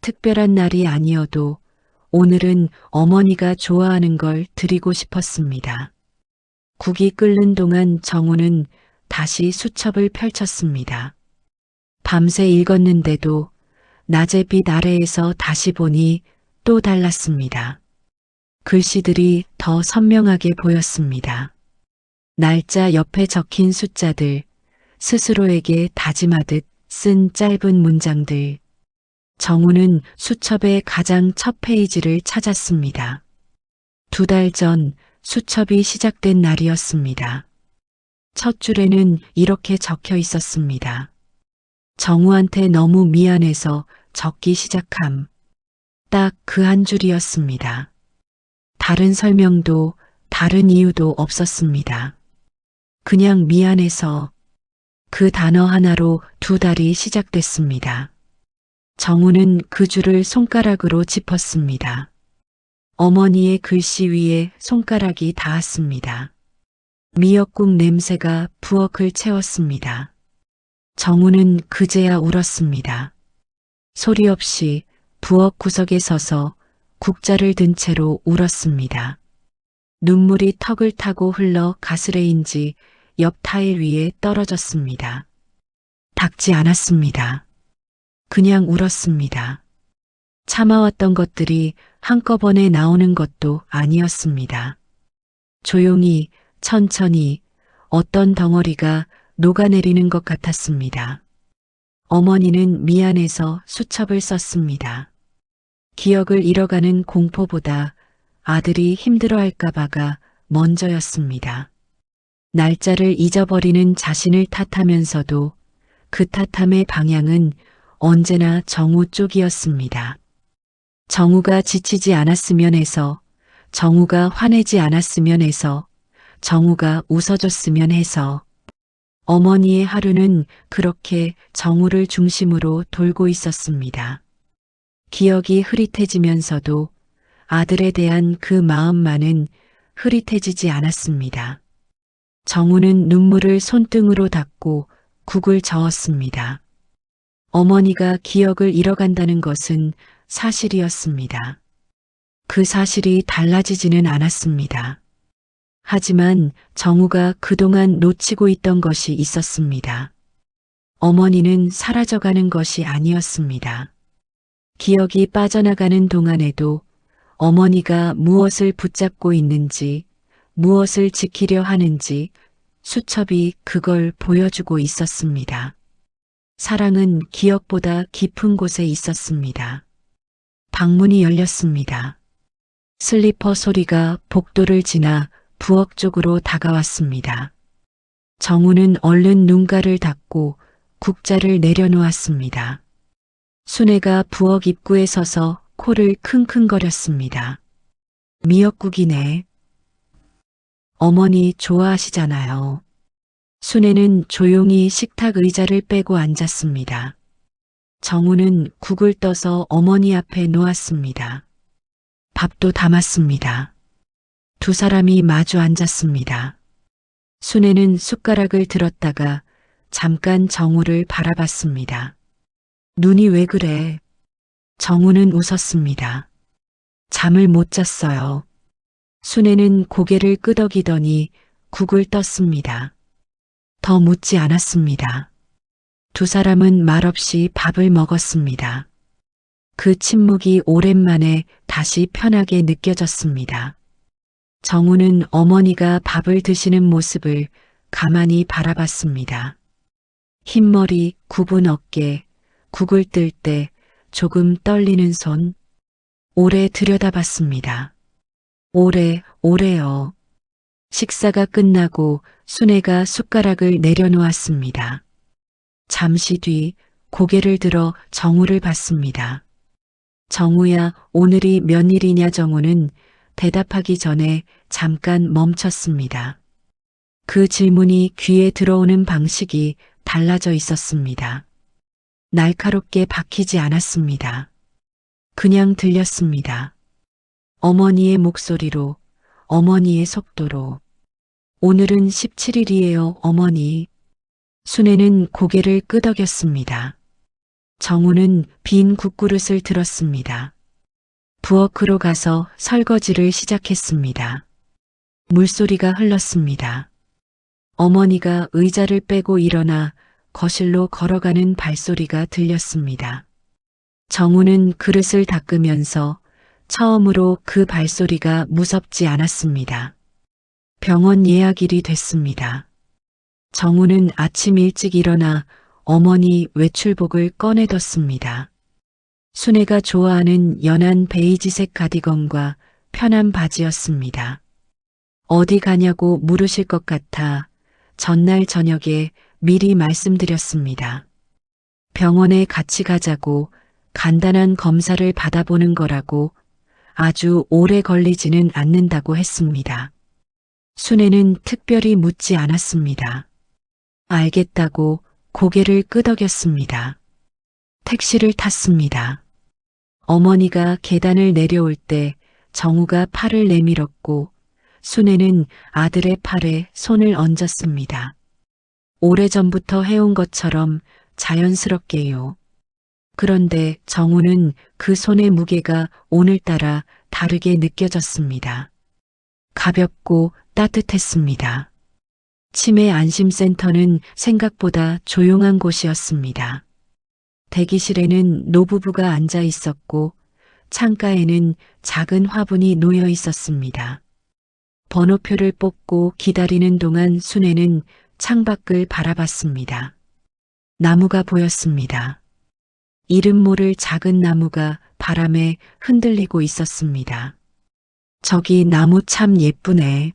특별한 날이 아니어도 오늘은 어머니가 좋아하는 걸 드리고 싶었습니다. 국이 끓는 동안 정우는 다시 수첩을 펼쳤습니다. 밤새 읽었는데도 낮의 빛 아래에서 다시 보니 또 달랐습니다. 글씨들이 더 선명하게 보였습니다. 날짜 옆에 적힌 숫자들, 스스로에게 다짐하듯 쓴 짧은 문장들. 정우는 수첩의 가장 첫 페이지를 찾았습니다. 2달 전 수첩이 시작된 날이었습니다. 첫 줄에는 이렇게 적혀 있었습니다. 정우한테 너무 미안해서 적기 시작함. 딱 그 한 줄이었습니다. 다른 설명도 다른 이유도 없었습니다. 그냥 미안해서. 그 단어 하나로 2달이 시작됐습니다. 정우는 그 줄을 손가락으로 짚었습니다. 어머니의 글씨 위에 손가락이 닿았습니다. 미역국 냄새가 부엌을 채웠습니다. 정우는 그제야 울었습니다. 소리 없이 부엌 구석에 서서 국자를 든 채로 울었습니다. 눈물이 턱을 타고 흘러 가스레인지 옆 타일 위에 떨어졌습니다. 닦지 않았습니다. 그냥 울었습니다. 참아왔던 것들이 한꺼번에 나오는 것도 아니었습니다. 조용히, 천천히 어떤 덩어리가 녹아내리는 것 같았습니다. 어머니는 미안해서 수첩을 썼습니다. 기억을 잃어가는 공포보다 아들이 힘들어할까봐가 먼저였습니다. 날짜를 잊어버리는 자신을 탓하면서도 그 탓함의 방향은 언제나 정우 쪽이었습니다. 정우가 지치지 않았으면 해서, 정우가 화내지 않았으면 해서, 정우가 웃어줬으면 해서. 어머니의 하루는 그렇게 정우를 중심으로 돌고 있었습니다. 기억이 흐릿해지면서도 아들에 대한 그 마음만은 흐릿해지지 않았습니다. 정우는 눈물을 손등으로 닦고 국을 저었습니다. 어머니가 기억을 잃어간다는 것은 사실이었습니다. 그 사실이 달라지지는 않았습니다. 하지만 정우가 그동안 놓치고 있던 것이 있었습니다. 어머니는 사라져가는 것이 아니었습니다. 기억이 빠져나가는 동안에도 어머니가 무엇을 붙잡고 있는지, 무엇을 지키려 하는지 수첩이 그걸 보여주고 있었습니다. 사랑은 기억보다 깊은 곳에 있었습니다. 방문이 열렸습니다. 슬리퍼 소리가 복도를 지나 부엌 쪽으로 다가왔습니다. 정우는 얼른 눈가를 닫고 국자를 내려놓았습니다. 순애가 부엌 입구에 서서 코를 킁킁거렸습니다. 미역국이네. 어머니 좋아하시잖아요. 순애는 조용히 식탁 의자를 빼고 앉았습니다. 정우는 국을 떠서 어머니 앞에 놓았습니다. 밥도 담았습니다. 두 사람이 마주 앉았습니다. 순애는 숟가락을 들었다가 잠깐 정우를 바라봤습니다. 눈이 왜 그래? 정우는 웃었습니다. 잠을 못 잤어요. 순애는 고개를 끄덕이더니 국을 떴습니다. 더 묻지 않았습니다. 두 사람은 말없이 밥을 먹었습니다. 그 침묵이 오랜만에 다시 편하게 느껴졌습니다. 정우는 어머니가 밥을 드시는 모습을 가만히 바라봤습니다. 흰머리, 굽은 어깨, 국을 뜰 때 조금 떨리는 손, 오래 들여다봤습니다. 오래요. 식사가 끝나고 순애가 숟가락을 내려놓았습니다. 잠시 뒤 고개를 들어 정우를 봤습니다. 정우야, 오늘이 몇일이냐? 정우는 대답하기 전에 잠깐 멈췄습니다. 그 질문이 귀에 들어오는 방식이 달라져 있었습니다. 날카롭게 박히지 않았습니다. 그냥 들렸습니다. 어머니의 목소리로, 어머니의 속도로. 오늘은 17일이에요, 어머니. 순애는 고개를 끄덕였습니다. 정우는 빈 국그릇을 들었습니다. 부엌으로 가서 설거지를 시작했습니다. 물소리가 흘렀습니다. 어머니가 의자를 빼고 일어나 거실로 걸어가는 발소리가 들렸습니다. 정우는 그릇을 닦으면서 처음으로 그 발소리가 무섭지 않았습니다. 병원 예약일이 됐습니다. 정우는 아침 일찍 일어나 어머니 외출복을 꺼내뒀습니다. 순애가 좋아하는 연한 베이지색 가디건과 편한 바지였습니다. 어디 가냐고 물으실 것 같아 전날 저녁에 미리 말씀드렸습니다. 병원에 같이 가자고, 간단한 검사를 받아보는 거라고, 아주 오래 걸리지는 않는다고 했습니다. 순애는 특별히 묻지 않았습니다. 알겠다고 고개를 끄덕였습니다. 택시를 탔습니다. 어머니가 계단을 내려올 때 정우가 팔을 내밀었고 순애는 아들의 팔에 손을 얹었습니다. 오래전부터 해온 것처럼 자연스럽게요. 그런데 정우는 그 손의 무게가 오늘따라 다르게 느껴졌습니다. 가볍고 따뜻했습니다. 치매 안심센터는 생각보다 조용한 곳이었습니다. 대기실에는 노부부가 앉아 있었고 창가에는 작은 화분이 놓여 있었습니다. 번호표를 뽑고 기다리는 동안 순애는 창밖을 바라봤습니다. 나무가 보였습니다. 이름 모를 작은 나무가 바람에 흔들리고 있었습니다. 저기 나무 참 예쁘네.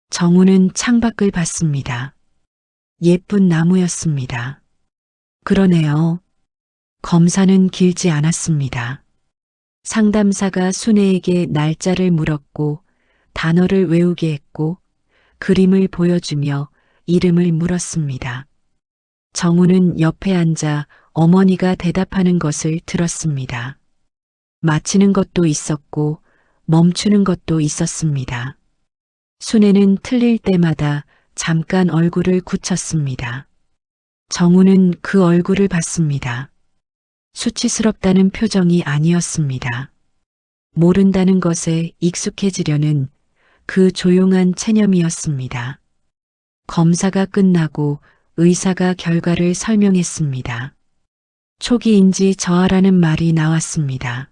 정우는 창밖을 봤습니다. 예쁜 나무였습니다. 그러네요. 검사는 길지 않았습니다. 상담사가 순애에게 날짜를 물었고 단어를 외우게 했고 그림을 보여주며 이름을 물었습니다. 정우는 옆에 앉아 어머니가 대답하는 것을 들었습니다. 마치는 것도 있었고 멈추는 것도 있었습니다. 순애는 틀릴 때마다 잠깐 얼굴을 굳혔습니다. 정우는 그 얼굴을 봤습니다. 수치스럽다는 표정이 아니었습니다. 모른다는 것에 익숙해지려는 그 조용한 체념이었습니다. 검사가 끝나고 의사가 결과를 설명했습니다. 초기인지 저하라는 말이 나왔습니다.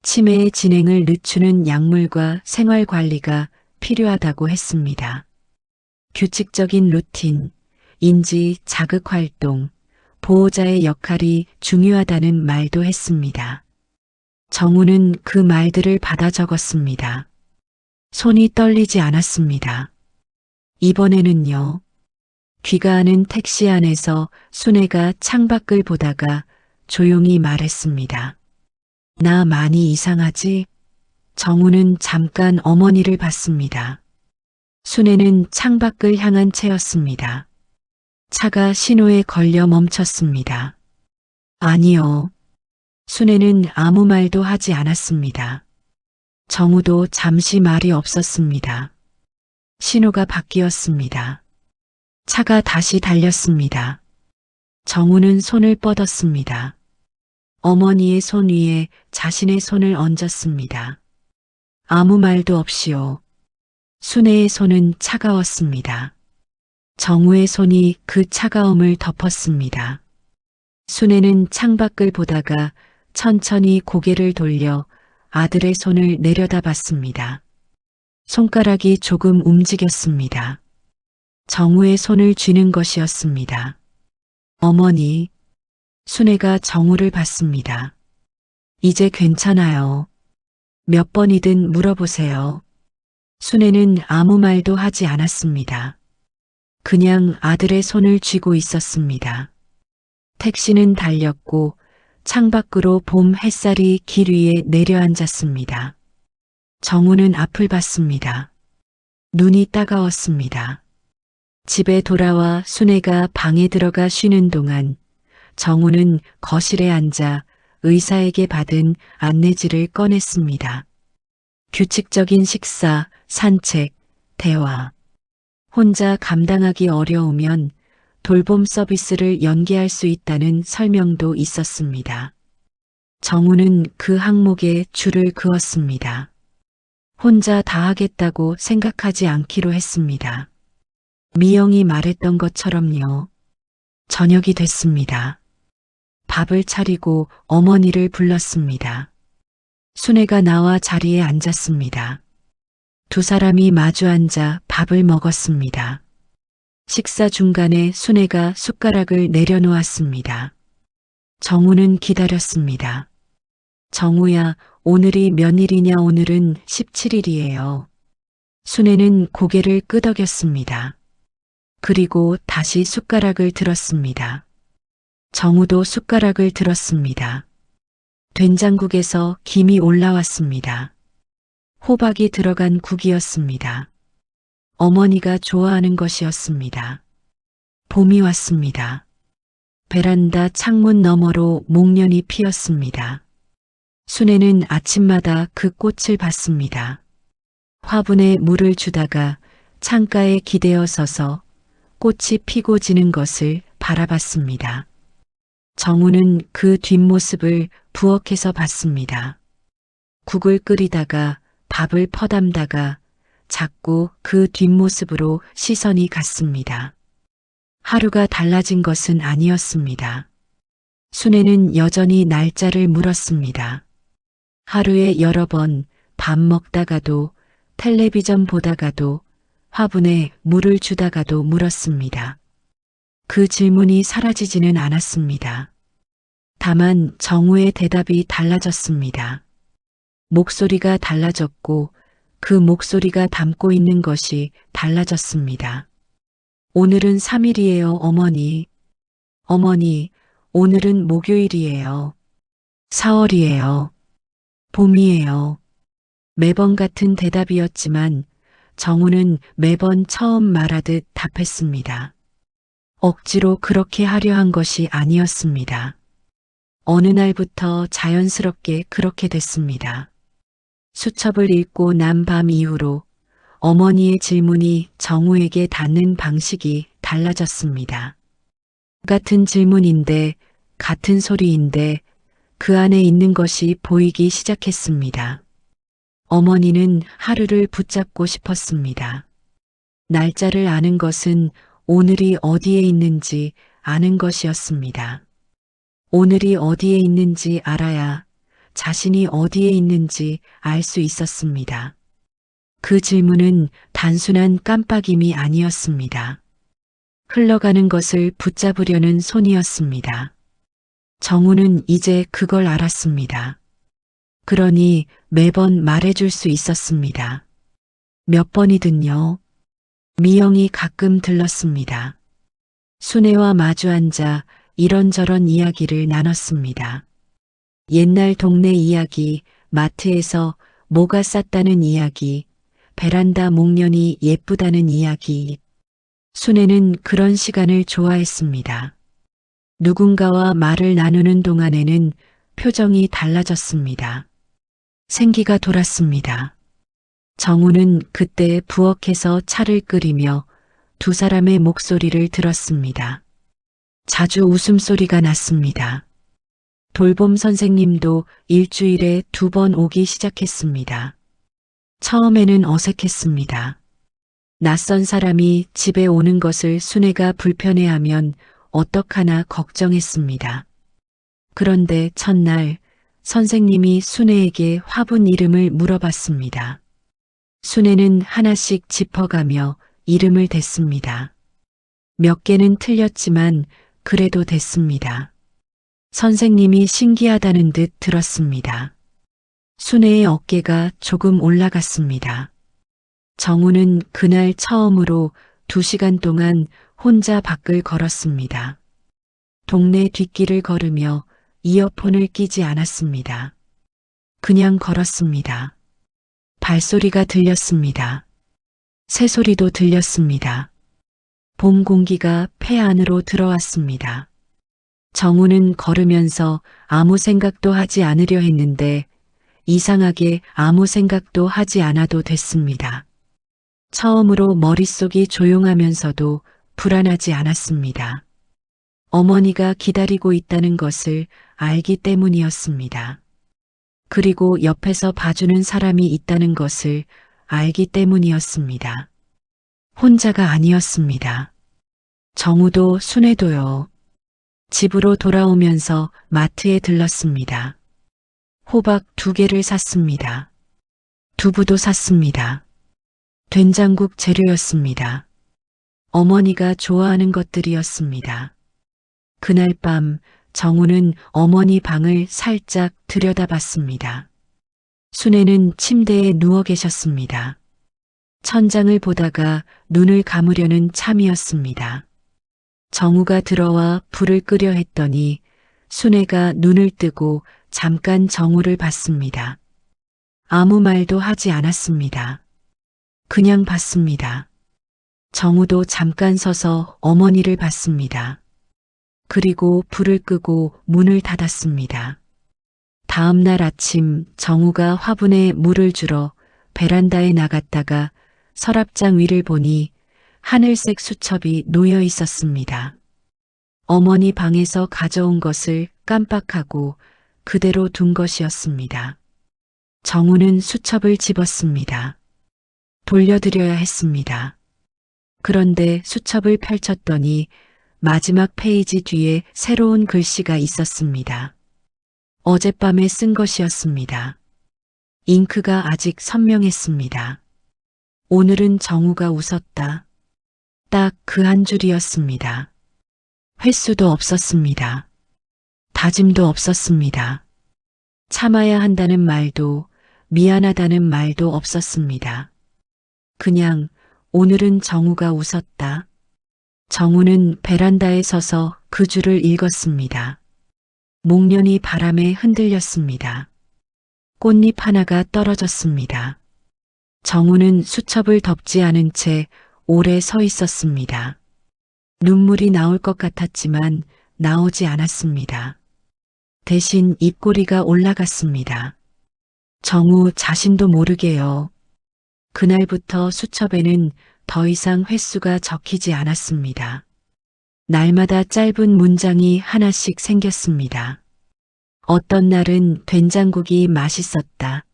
치매의 진행을 늦추는 약물과 생활관리가 필요하다고 했습니다. 규칙적인 루틴, 인지 자극 활동, 보호자의 역할이 중요하다는 말도 했습니다. 정우는 그 말들을 받아 적었습니다. 손이 떨리지 않았습니다. 이번에는요. 귀가하는 택시 안에서 순애가 창밖을 보다가 조용히 말했습니다. 나 많이 이상하지? 정우는 잠깐 어머니를 봤습니다. 순애는 창밖을 향한 채였습니다. 차가 신호에 걸려 멈췄습니다. 아니요. 순애는 아무 말도 하지 않았습니다. 정우도 잠시 말이 없었습니다. 신호가 바뀌었습니다. 차가 다시 달렸습니다. 정우는 손을 뻗었습니다. 어머니의 손 위에 자신의 손을 얹었습니다. 아무 말도 없이요. 순애의 손은 차가웠습니다. 정우의 손이 그 차가움을 덮었습니다. 순애는 창밖을 보다가 천천히 고개를 돌려 아들의 손을 내려다봤습니다. 손가락이 조금 움직였습니다. 정우의 손을 쥐는 것이었습니다. 어머니, 순애가 정우를 봤습니다. 이제 괜찮아요. 몇 번이든 물어보세요. 순애는 아무 말도 하지 않았습니다. 그냥 아들의 손을 쥐고 있었습니다. 택시는 달렸고 창밖으로 봄 햇살이 길 위에 내려앉았습니다. 정우는 앞을 봤습니다. 눈이 따가웠습니다. 집에 돌아와 순애가 방에 들어가 쉬는 동안 정우는 거실에 앉아 의사에게 받은 안내지를 꺼냈습니다. 규칙적인 식사, 산책, 대화. 혼자 감당하기 어려우면 돌봄 서비스를 연계할 수 있다는 설명도 있었습니다. 정우는 그 항목에 줄을 그었습니다. 혼자 다 하겠다고 생각하지 않기로 했습니다. 미영이 말했던 것처럼요. 저녁이 됐습니다. 밥을 차리고 어머니를 불렀습니다. 순애가 나와 자리에 앉았습니다. 두 사람이 마주 앉아 밥을 먹었습니다. 식사 중간에 순애가 숟가락을 내려놓았습니다. 정우는 기다렸습니다. 정우야, 오늘이 며칠이냐? 오늘은 17일이에요. 순애는 고개를 끄덕였습니다. 그리고 다시 숟가락을 들었습니다. 정우도 숟가락을 들었습니다. 된장국에서 김이 올라왔습니다. 호박이 들어간 국이었습니다. 어머니가 좋아하는 것이었습니다. 봄이 왔습니다. 베란다 창문 너머로 목련이 피었습니다. 순애는 아침마다 그 꽃을 봤습니다. 화분에 물을 주다가 창가에 기대어 서서 꽃이 피고 지는 것을 바라봤습니다. 정우는 그 뒷모습을 부엌에서 봤습니다. 국을 끓이다가 밥을 퍼담다가 자꾸 그 뒷모습으로 시선이 갔습니다. 하루가 달라진 것은 아니었습니다. 순애는 여전히 날짜를 물었습니다. 하루에 여러 번 밥 먹다가도 텔레비전 보다가도 화분에 물을 주다가도 물었습니다. 그 질문이 사라지지는 않았습니다. 다만 정우의 대답이 달라졌습니다. 목소리가 달라졌고 그 목소리가 담고 있는 것이 달라졌습니다. 오늘은 3일이에요, 어머니. 어머니, 오늘은 목요일이에요. 4월이에요. 봄이에요. 매번 같은 대답이었지만 정우는 매번 처음 말하듯 답했습니다. 억지로 그렇게 하려 한 것이 아니었습니다. 어느 날부터 자연스럽게 그렇게 됐습니다. 수첩을 읽고 난 밤 이후로 어머니의 질문이 정우에게 닿는 방식이 달라졌습니다. 같은 질문인데, 같은 소리인데 그 안에 있는 것이 보이기 시작했습니다. 어머니는 하루를 붙잡고 싶었습니다. 날짜를 아는 것은 오늘이 어디에 있는지 아는 것이었습니다. 오늘이 어디에 있는지 알아야 자신이 어디에 있는지 알 수 있었습니다. 그 질문은 단순한 깜빡임이 아니었습니다. 흘러가는 것을 붙잡으려는 손이었습니다. 정우는 이제 그걸 알았습니다. 그러니 매번 말해줄 수 있었습니다. 몇 번이든요. 미영이 가끔 들렀습니다. 순애와 마주 앉아 이런저런 이야기를 나눴습니다. 옛날 동네 이야기, 마트에서 뭐가 쌌다는 이야기, 베란다 목련이 예쁘다는 이야기. 순애는 그런 시간을 좋아했습니다. 누군가와 말을 나누는 동안에는 표정이 달라졌습니다. 생기가 돌았습니다. 정우는 그때 부엌에서 차를 끓이며 두 사람의 목소리를 들었습니다. 자주 웃음소리가 났습니다. 돌봄 선생님도 일주일에 2번 오기 시작했습니다. 처음에는 어색했습니다. 낯선 사람이 집에 오는 것을 순애가 불편해하면 어떡하나 걱정했습니다. 그런데 첫날 선생님이 순애에게 화분 이름을 물어봤습니다. 순애는 하나씩 짚어가며 이름을 댔습니다. 몇 개는 틀렸지만 그래도 됐습니다. 선생님이 신기하다는 듯 들었습니다. 순애의 어깨가 조금 올라갔습니다. 정우는 그날 처음으로 2시간 동안 혼자 밖을 걸었습니다. 동네 뒷길을 걸으며 이어폰을 끼지 않았습니다. 그냥 걸었습니다. 발소리가 들렸습니다. 새소리도 들렸습니다. 봄 공기가 폐 안으로 들어왔습니다. 정우는 걸으면서 아무 생각도 하지 않으려 했는데 이상하게 아무 생각도 하지 않아도 됐습니다. 처음으로 머릿속이 조용하면서도 불안하지 않았습니다. 어머니가 기다리고 있다는 것을 알기 때문이었습니다. 그리고 옆에서 봐주는 사람이 있다는 것을 알기 때문이었습니다. 혼자가 아니었습니다. 정우도 순애도요. 집으로 돌아오면서 마트에 들렀습니다. 호박 2개를 샀습니다. 두부도 샀습니다. 된장국 재료였습니다. 어머니가 좋아하는 것들이었습니다. 그날 밤 정우는 어머니 방을 살짝 들여다봤습니다. 순애는 침대에 누워 계셨습니다. 천장을 보다가 눈을 감으려는 참이었습니다. 정우가 들어와 불을 끄려 했더니 순애가 눈을 뜨고 잠깐 정우를 봤습니다. 아무 말도 하지 않았습니다. 그냥 봤습니다. 정우도 잠깐 서서 어머니를 봤습니다. 그리고 불을 끄고 문을 닫았습니다. 다음 날 아침 정우가 화분에 물을 주러 베란다에 나갔다가 서랍장 위를 보니 하늘색 수첩이 놓여 있었습니다. 어머니 방에서 가져온 것을 깜빡하고 그대로 둔 것이었습니다. 정우는 수첩을 집었습니다. 돌려드려야 했습니다. 그런데 수첩을 펼쳤더니 마지막 페이지 뒤에 새로운 글씨가 있었습니다. 어젯밤에 쓴 것이었습니다. 잉크가 아직 선명했습니다. 오늘은 정우가 웃었다. 딱 그 한 줄이었습니다. 횟수도 없었습니다. 다짐도 없었습니다. 참아야 한다는 말도 미안하다는 말도 없었습니다. 그냥 오늘은 정우가 웃었다. 정우는 베란다에 서서 그 줄을 읽었습니다. 목련이 바람에 흔들렸습니다. 꽃잎 하나가 떨어졌습니다. 정우는 수첩을 덮지 않은 채 오래 서 있었습니다. 눈물이 나올 것 같았지만 나오지 않았습니다. 대신 입꼬리가 올라갔습니다. 정우 자신도 모르게요. 그날부터 수첩에는 더 이상 횟수가 적히지 않았습니다. 날마다 짧은 문장이 하나씩 생겼습니다. 어떤 날은 된장국이 맛있었다.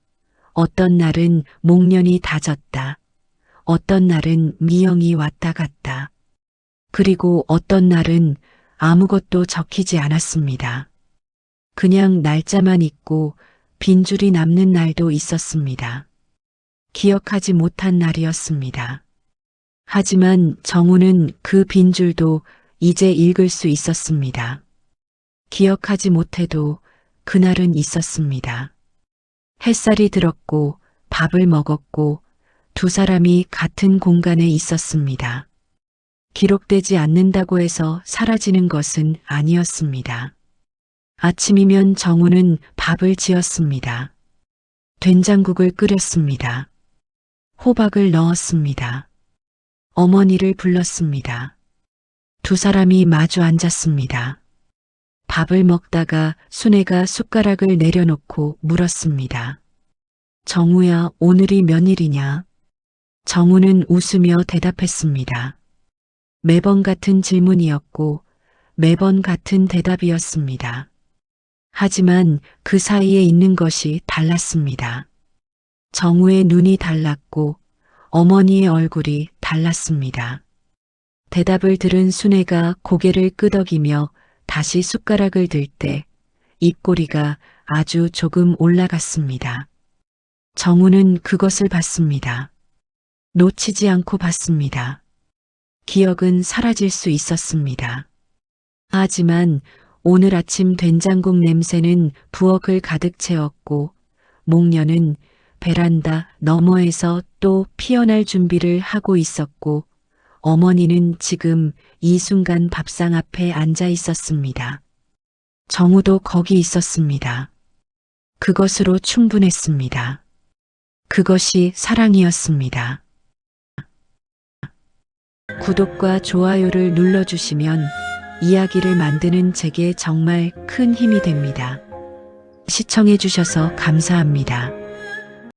어떤 날은 목련이 다졌다. 어떤 날은 미영이 왔다 갔다. 그리고 어떤 날은 아무것도 적히지 않았습니다. 그냥 날짜만 있고 빈줄이 남는 날도 있었습니다. 기억하지 못한 날이었습니다. 하지만 정우는 그 빈줄도 이제 읽을 수 있었습니다. 기억하지 못해도 그날은 있었습니다. 햇살이 들었고 밥을 먹었고 두 사람이 같은 공간에 있었습니다. 기록되지 않는다고 해서 사라지는 것은 아니었습니다. 아침이면 정우는 밥을 지었습니다. 된장국을 끓였습니다. 호박을 넣었습니다. 어머니를 불렀습니다. 두 사람이 마주 앉았습니다. 밥을 먹다가 순애가 숟가락을 내려놓고 물었습니다. 정우야, 오늘이 며칠이냐? 정우는 웃으며 대답했습니다. 매번 같은 질문이었고 매번 같은 대답이었습니다. 하지만 그 사이에 있는 것이 달랐습니다. 정우의 눈이 달랐고 어머니의 얼굴이 달랐습니다. 대답을 들은 순애가 고개를 끄덕이며 다시 숟가락을 들 때 입꼬리가 아주 조금 올라갔습니다. 정우는 그것을 봤습니다. 놓치지 않고 봤습니다. 기억은 사라질 수 있었습니다. 하지만 오늘 아침 된장국 냄새는 부엌을 가득 채웠고 목련은 베란다 너머에서 또 피어날 준비를 하고 있었고 어머니는 지금 이 순간 밥상 앞에 앉아 있었습니다. 정우도 거기 있었습니다. 그것으로 충분했습니다. 그것이 사랑이었습니다. 구독과 좋아요를 눌러주시면 이야기를 만드는 제게 정말 큰 힘이 됩니다. 시청해주셔서 감사합니다.